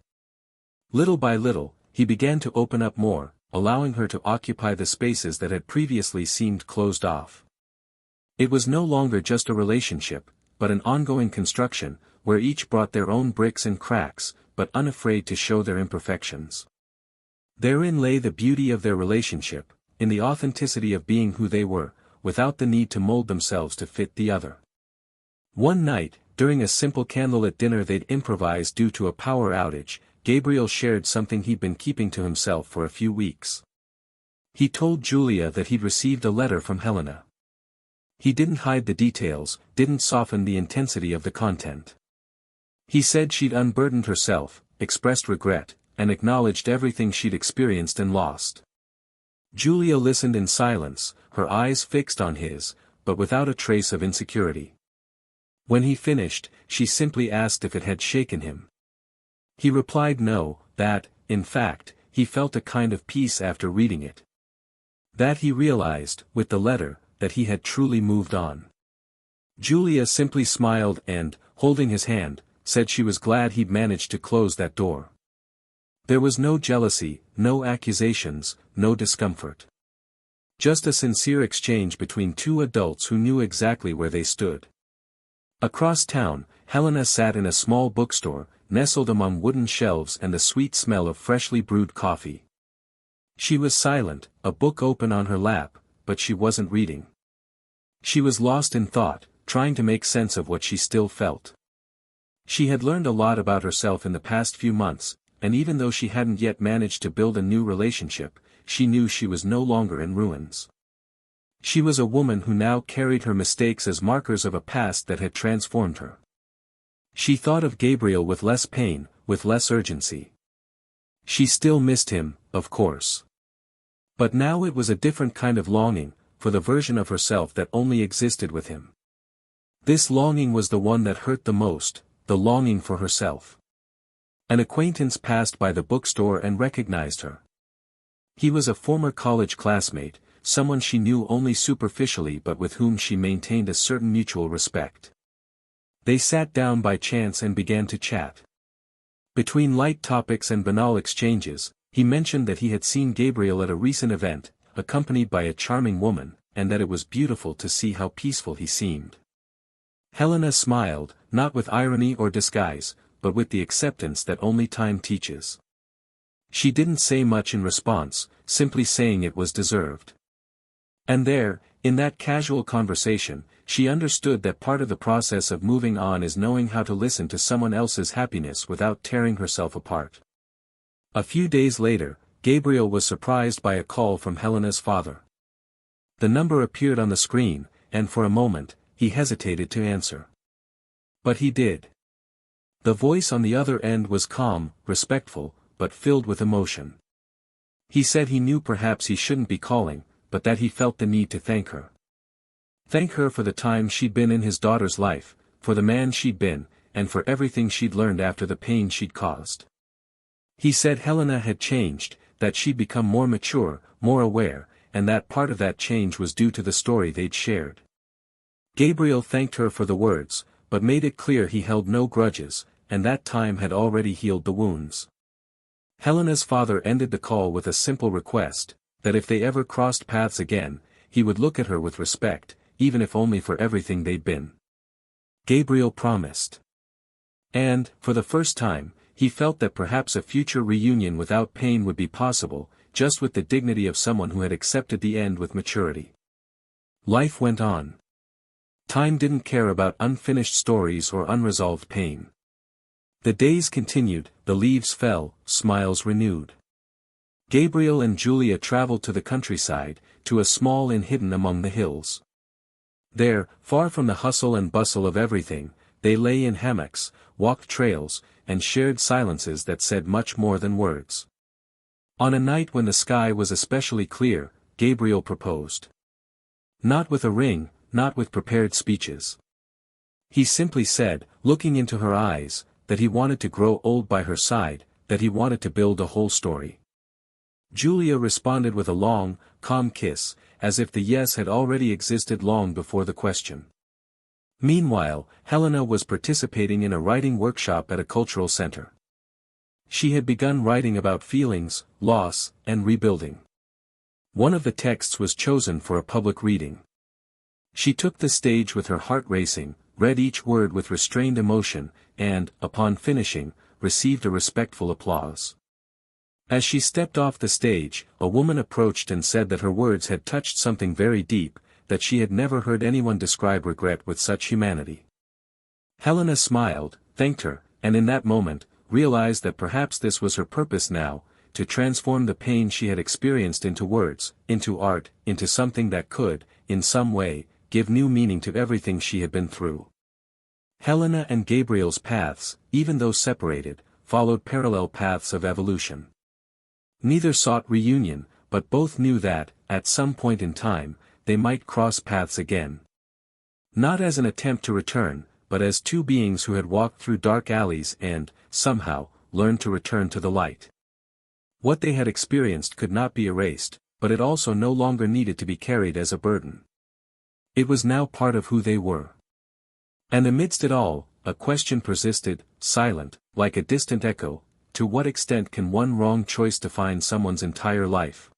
Little by little, he began to open up more, allowing her to occupy the spaces that had previously seemed closed off. It was no longer just a relationship, but an ongoing construction, where each brought their own bricks and cracks, but unafraid to show their imperfections. Therein lay the beauty of their relationship, in the authenticity of being who they were, without the need to mold themselves to fit the other. One night, during a simple candlelit dinner they'd improvised due to a power outage, Gabriel shared something he'd been keeping to himself for a few weeks. He told Julia that he'd received a letter from Helena. He didn't hide the details, didn't soften the intensity of the content. He said she'd unburdened herself, expressed regret, and acknowledged everything she'd experienced and lost. Julia listened in silence, her eyes fixed on his, but without a trace of insecurity. When he finished, she simply asked if it had shaken him. He replied no, that, in fact, he felt a kind of peace after reading it. That he realized, with the letter, that he had truly moved on. Julia simply smiled and, holding his hand, said she was glad he'd managed to close that door. There was no jealousy, no accusations, no discomfort. Just a sincere exchange between two adults who knew exactly where they stood. Across town, Helena sat in a small bookstore, nestled among wooden shelves and the sweet smell of freshly brewed coffee. She was silent, a book open on her lap, but she wasn't reading. She was lost in thought, trying to make sense of what she still felt. She had learned a lot about herself in the past few months, and even though she hadn't yet managed to build a new relationship, she knew she was no longer in ruins. She was a woman who now carried her mistakes as markers of a past that had transformed her. She thought of Gabriel with less pain, with less urgency. She still missed him, of course. But now it was a different kind of longing, for the version of herself that only existed with him. This longing was the one that hurt the most, the longing for herself. An acquaintance passed by the bookstore and recognized her. He was a former college classmate, someone she knew only superficially but with whom she maintained a certain mutual respect. They sat down by chance and began to chat. Between light topics and banal exchanges, he mentioned that he had seen Gabriel at a recent event, accompanied by a charming woman, and that it was beautiful to see how peaceful he seemed. Helena smiled, not with irony or disguise, but with the acceptance that only time teaches. She didn't say much in response, simply saying it was deserved. And there, in that casual conversation, she understood that part of the process of moving on is knowing how to listen to someone else's happiness without tearing herself apart. A few days later, Gabriel was surprised by a call from Helena's father. The number appeared on the screen, and for a moment, he hesitated to answer. But he did. The voice on the other end was calm, respectful, but filled with emotion. He said he knew perhaps he shouldn't be calling, but that he felt the need to thank her. Thank her for the time she'd been in his daughter's life, for the man she'd been, and for everything she'd learned after the pain she'd caused. He said Helena had changed, that she'd become more mature, more aware, and that part of that change was due to the story they'd shared. Gabriel thanked her for the words, but made it clear he held no grudges, and that time had already healed the wounds. Helena's father ended the call with a simple request, that if they ever crossed paths again, he would look at her with respect, even if only for everything they'd been. Gabriel promised. And, for the first time, he felt that perhaps a future reunion without pain would be possible, just with the dignity of someone who had accepted the end with maturity. Life went on. Time didn't care about unfinished stories or unresolved pain. The days continued, the leaves fell, smiles renewed. Gabriel and Julia traveled to the countryside, to a small inn hidden among the hills. There, far from the hustle and bustle of everything, they lay in hammocks, walked trails, and shared silences that said much more than words. On a night when the sky was especially clear, Gabriel proposed. Not with a ring, not with prepared speeches. He simply said, looking into her eyes, that he wanted to grow old by her side, that he wanted to build a whole story. Julia responded with a long, calm kiss, as if the yes had already existed long before the question. Meanwhile, Helena was participating in a writing workshop at a cultural center. She had begun writing about feelings, loss, and rebuilding. One of the texts was chosen for a public reading. She took the stage with her heart racing, read each word with restrained emotion, and, upon finishing, received a respectful applause. As she stepped off the stage, a woman approached and said that her words had touched something very deep, that she had never heard anyone describe regret with such humanity. Helena smiled, thanked her, and in that moment, realized that perhaps this was her purpose now, to transform the pain she had experienced into words, into art, into something that could, in some way, give new meaning to everything she had been through. Helena and Gabriel's paths, even though separated, followed parallel paths of evolution. Neither sought reunion, but both knew that, at some point in time, they might cross paths again. Not as an attempt to return, but as two beings who had walked through dark alleys and, somehow, learned to return to the light. What they had experienced could not be erased, but it also no longer needed to be carried as a burden. It was now part of who they were. And amidst it all, a question persisted, silent, like a distant echo: to what extent can one wrong choice define someone's entire life?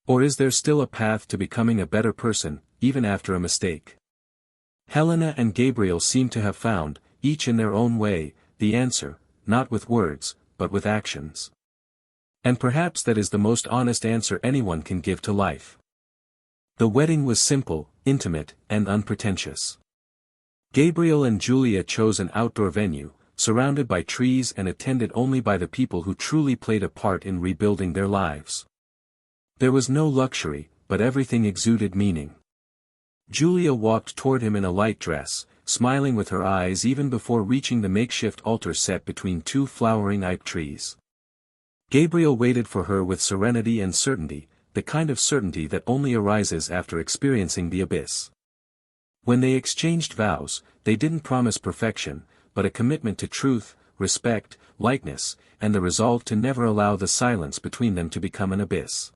Or is there still a path to becoming a better person, even after a mistake? Helena and Gabriel seemed to have found, each in their own way, the answer, not with words, but with actions. And perhaps that is the most honest answer anyone can give to life. The wedding was simple, intimate, and unpretentious. Gabriel and Julia chose an outdoor venue, surrounded by trees and attended only by the people who truly played a part in rebuilding their lives. There was no luxury, but everything exuded meaning. Julia walked toward him in a light dress, smiling with her eyes even before reaching the makeshift altar set between two flowering ipe trees. Gabriel waited for her with serenity and certainty, the kind of certainty that only arises after experiencing the abyss. When they exchanged vows, they didn't promise perfection, but a commitment to truth, respect, likeness, and the resolve to never allow the silence between them to become an abyss.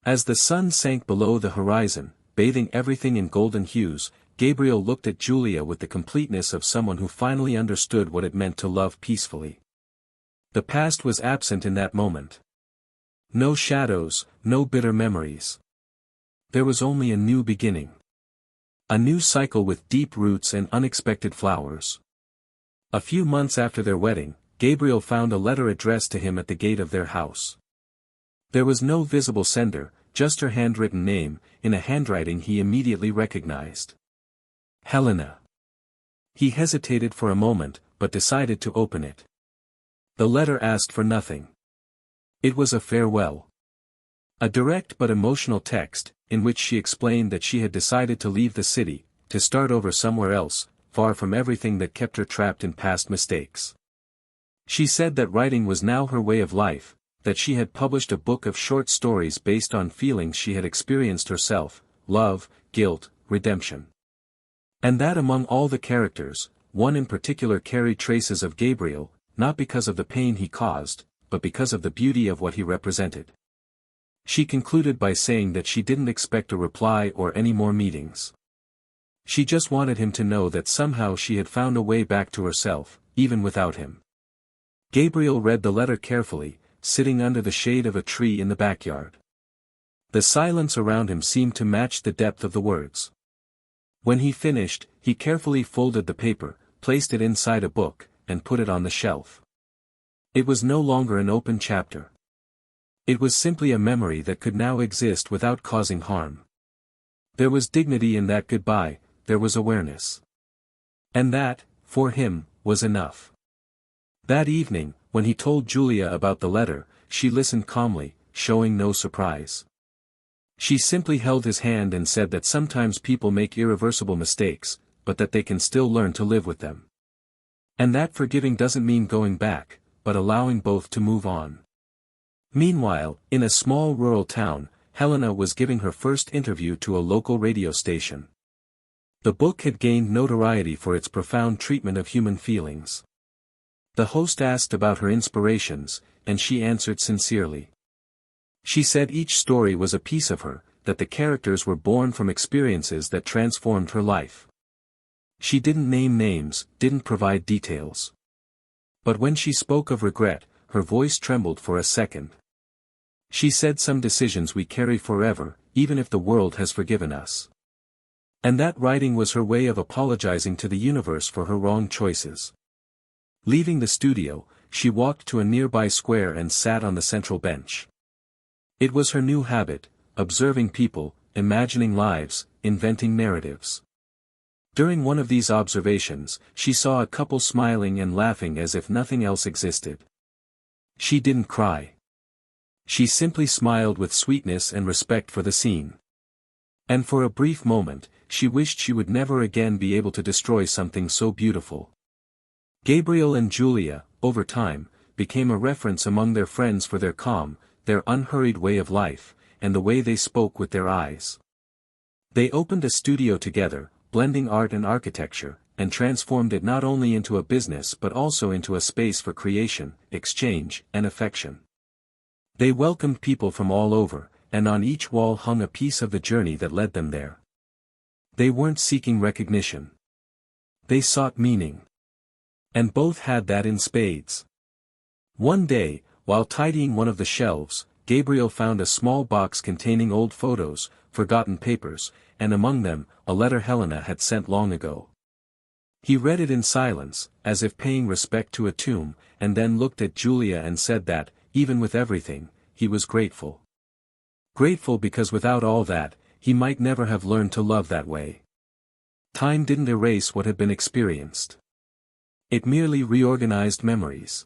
As the sun sank below the horizon, bathing everything in golden hues, Gabriel looked at Julia with the completeness of someone who finally understood what it meant to love peacefully. The past was absent in that moment. No shadows, no bitter memories. There was only a new beginning. A new cycle with deep roots and unexpected flowers. A few months after their wedding, Gabriel found a letter addressed to him at the gate of their house. There was no visible sender, just her handwritten name, in a handwriting he immediately recognized. Helena. He hesitated for a moment, but decided to open it. The letter asked for nothing. It was a farewell. A direct but emotional text, in which she explained that she had decided to leave the city, to start over somewhere else, far from everything that kept her trapped in past mistakes. She said that writing was now her way of life, that she had published a book of short stories based on feelings she had experienced herself: love, guilt, redemption. And that among all the characters, one in particular carried traces of Gabriel, not because of the pain he caused, but because of the beauty of what he represented. She concluded by saying that she didn't expect a reply or any more meetings. She just wanted him to know that somehow she had found a way back to herself, even without him. Gabriel read the letter carefully, sitting under the shade of a tree in the backyard. The silence around him seemed to match the depth of the words. When he finished, he carefully folded the paper, placed it inside a book, and put it on the shelf. It was no longer an open chapter. It was simply a memory that could now exist without causing harm. There was dignity in that goodbye, there was awareness. And that, for him, was enough. That evening, when he told Julia about the letter, she listened calmly, showing no surprise. She simply held his hand and said that sometimes people make irreversible mistakes, but that they can still learn to live with them. And that forgiving doesn't mean going back, but allowing both to move on. Meanwhile, in a small rural town, Helena was giving her first interview to a local radio station. The book had gained notoriety for its profound treatment of human feelings. The host asked about her inspirations, and she answered sincerely. She said each story was a piece of her, that the characters were born from experiences that transformed her life. She didn't name names, didn't provide details. But when she spoke of regret, her voice trembled for a second. She said some decisions we carry forever, even if the world has forgiven us. And that writing was her way of apologizing to the universe for her wrong choices. Leaving the studio, she walked to a nearby square and sat on the central bench. It was her new habit, observing people, imagining lives, inventing narratives. During one of these observations, she saw a couple smiling and laughing as if nothing else existed. She didn't cry. She simply smiled with sweetness and respect for the scene. And for a brief moment, she wished she would never again be able to destroy something so beautiful. Gabriel and Julia, over time, became a reference among their friends for their calm, their unhurried way of life, and the way they spoke with their eyes. They opened a studio together, blending art and architecture, and transformed it not only into a business but also into a space for creation, exchange, and affection. They welcomed people from all over, and on each wall hung a piece of the journey that led them there. They weren't seeking recognition. They sought meaning. And both had that in spades. One day, while tidying one of the shelves, Gabriel found a small box containing old photos, forgotten papers, and among them, a letter Helena had sent long ago. He read it in silence, as if paying respect to a tomb, and then looked at Julia and said that, even with everything, he was grateful. Grateful because without all that, he might never have learned to love that way. Time didn't erase what had been experienced. It merely reorganized memories.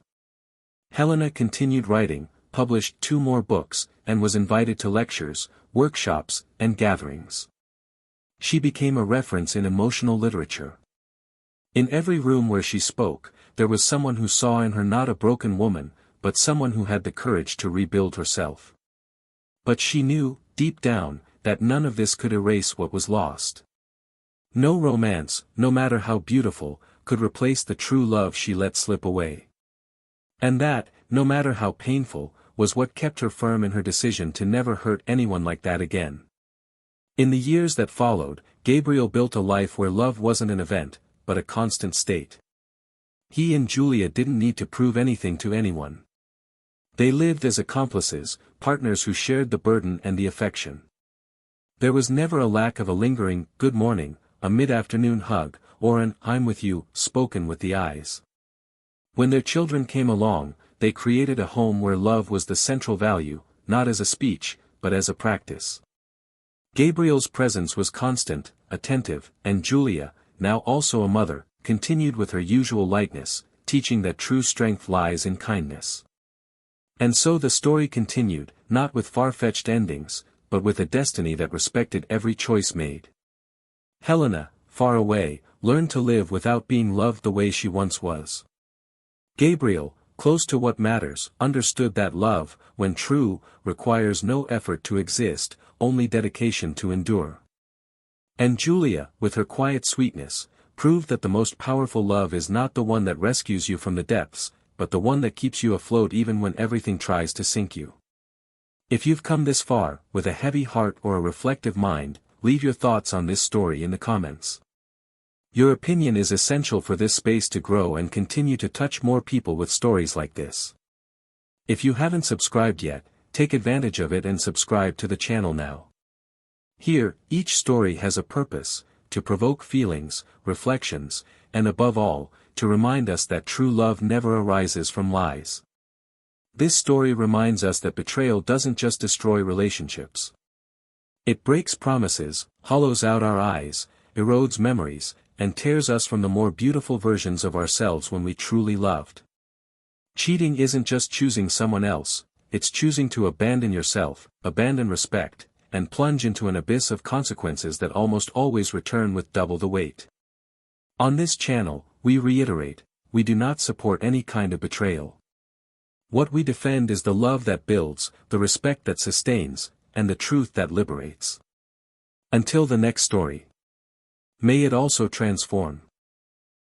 Helena continued writing, published 2 more books, and was invited to lectures, workshops, and gatherings. She became a reference in emotional literature. In every room where she spoke, there was someone who saw in her not a broken woman, but someone who had the courage to rebuild herself. But she knew, deep down, that none of this could erase what was lost. No romance, no matter how beautiful, could replace the true love she let slip away. And that, no matter how painful, was what kept her firm in her decision to never hurt anyone like that again. In the years that followed, Gabriel built a life where love wasn't an event, but a constant state. He and Julia didn't need to prove anything to anyone. They lived as accomplices, partners who shared the burden and the affection. There was never a lack of a lingering, good morning, a mid-afternoon hug, or an I'm with you, spoken with the eyes. When their children came along, they created a home where love was the central value, not as a speech, but as a practice. Gabriel's presence was constant, attentive, and Julia, now also a mother, continued with her usual lightness, teaching that true strength lies in kindness. And so the story continued, not with far-fetched endings, but with a destiny that respected every choice made. Helena, far away, learned to live without being loved the way she once was. Gabriel, close to what matters, understood that love, when true, requires no effort to exist, only dedication to endure. And Julia, with her quiet sweetness, proved that the most powerful love is not the one that rescues you from the depths, but the one that keeps you afloat even when everything tries to sink you. If you've come this far, with a heavy heart or a reflective mind, leave your thoughts on this story in the comments. Your opinion is essential for this space to grow and continue to touch more people with stories like this. If you haven't subscribed yet, take advantage of it and subscribe to the channel now. Here, each story has a purpose, to provoke feelings, reflections, and above all, to remind us that true love never arises from lies. This story reminds us that betrayal doesn't just destroy relationships. It breaks promises, hollows out our eyes, erodes memories, and tears us from the more beautiful versions of ourselves when we truly loved. Cheating isn't just choosing someone else, it's choosing to abandon yourself, abandon respect, and plunge into an abyss of consequences that almost always return with double the weight. On this channel, we reiterate, we do not support any kind of betrayal. What we defend is the love that builds, the respect that sustains, and the truth that liberates. Until the next story. May it also transform.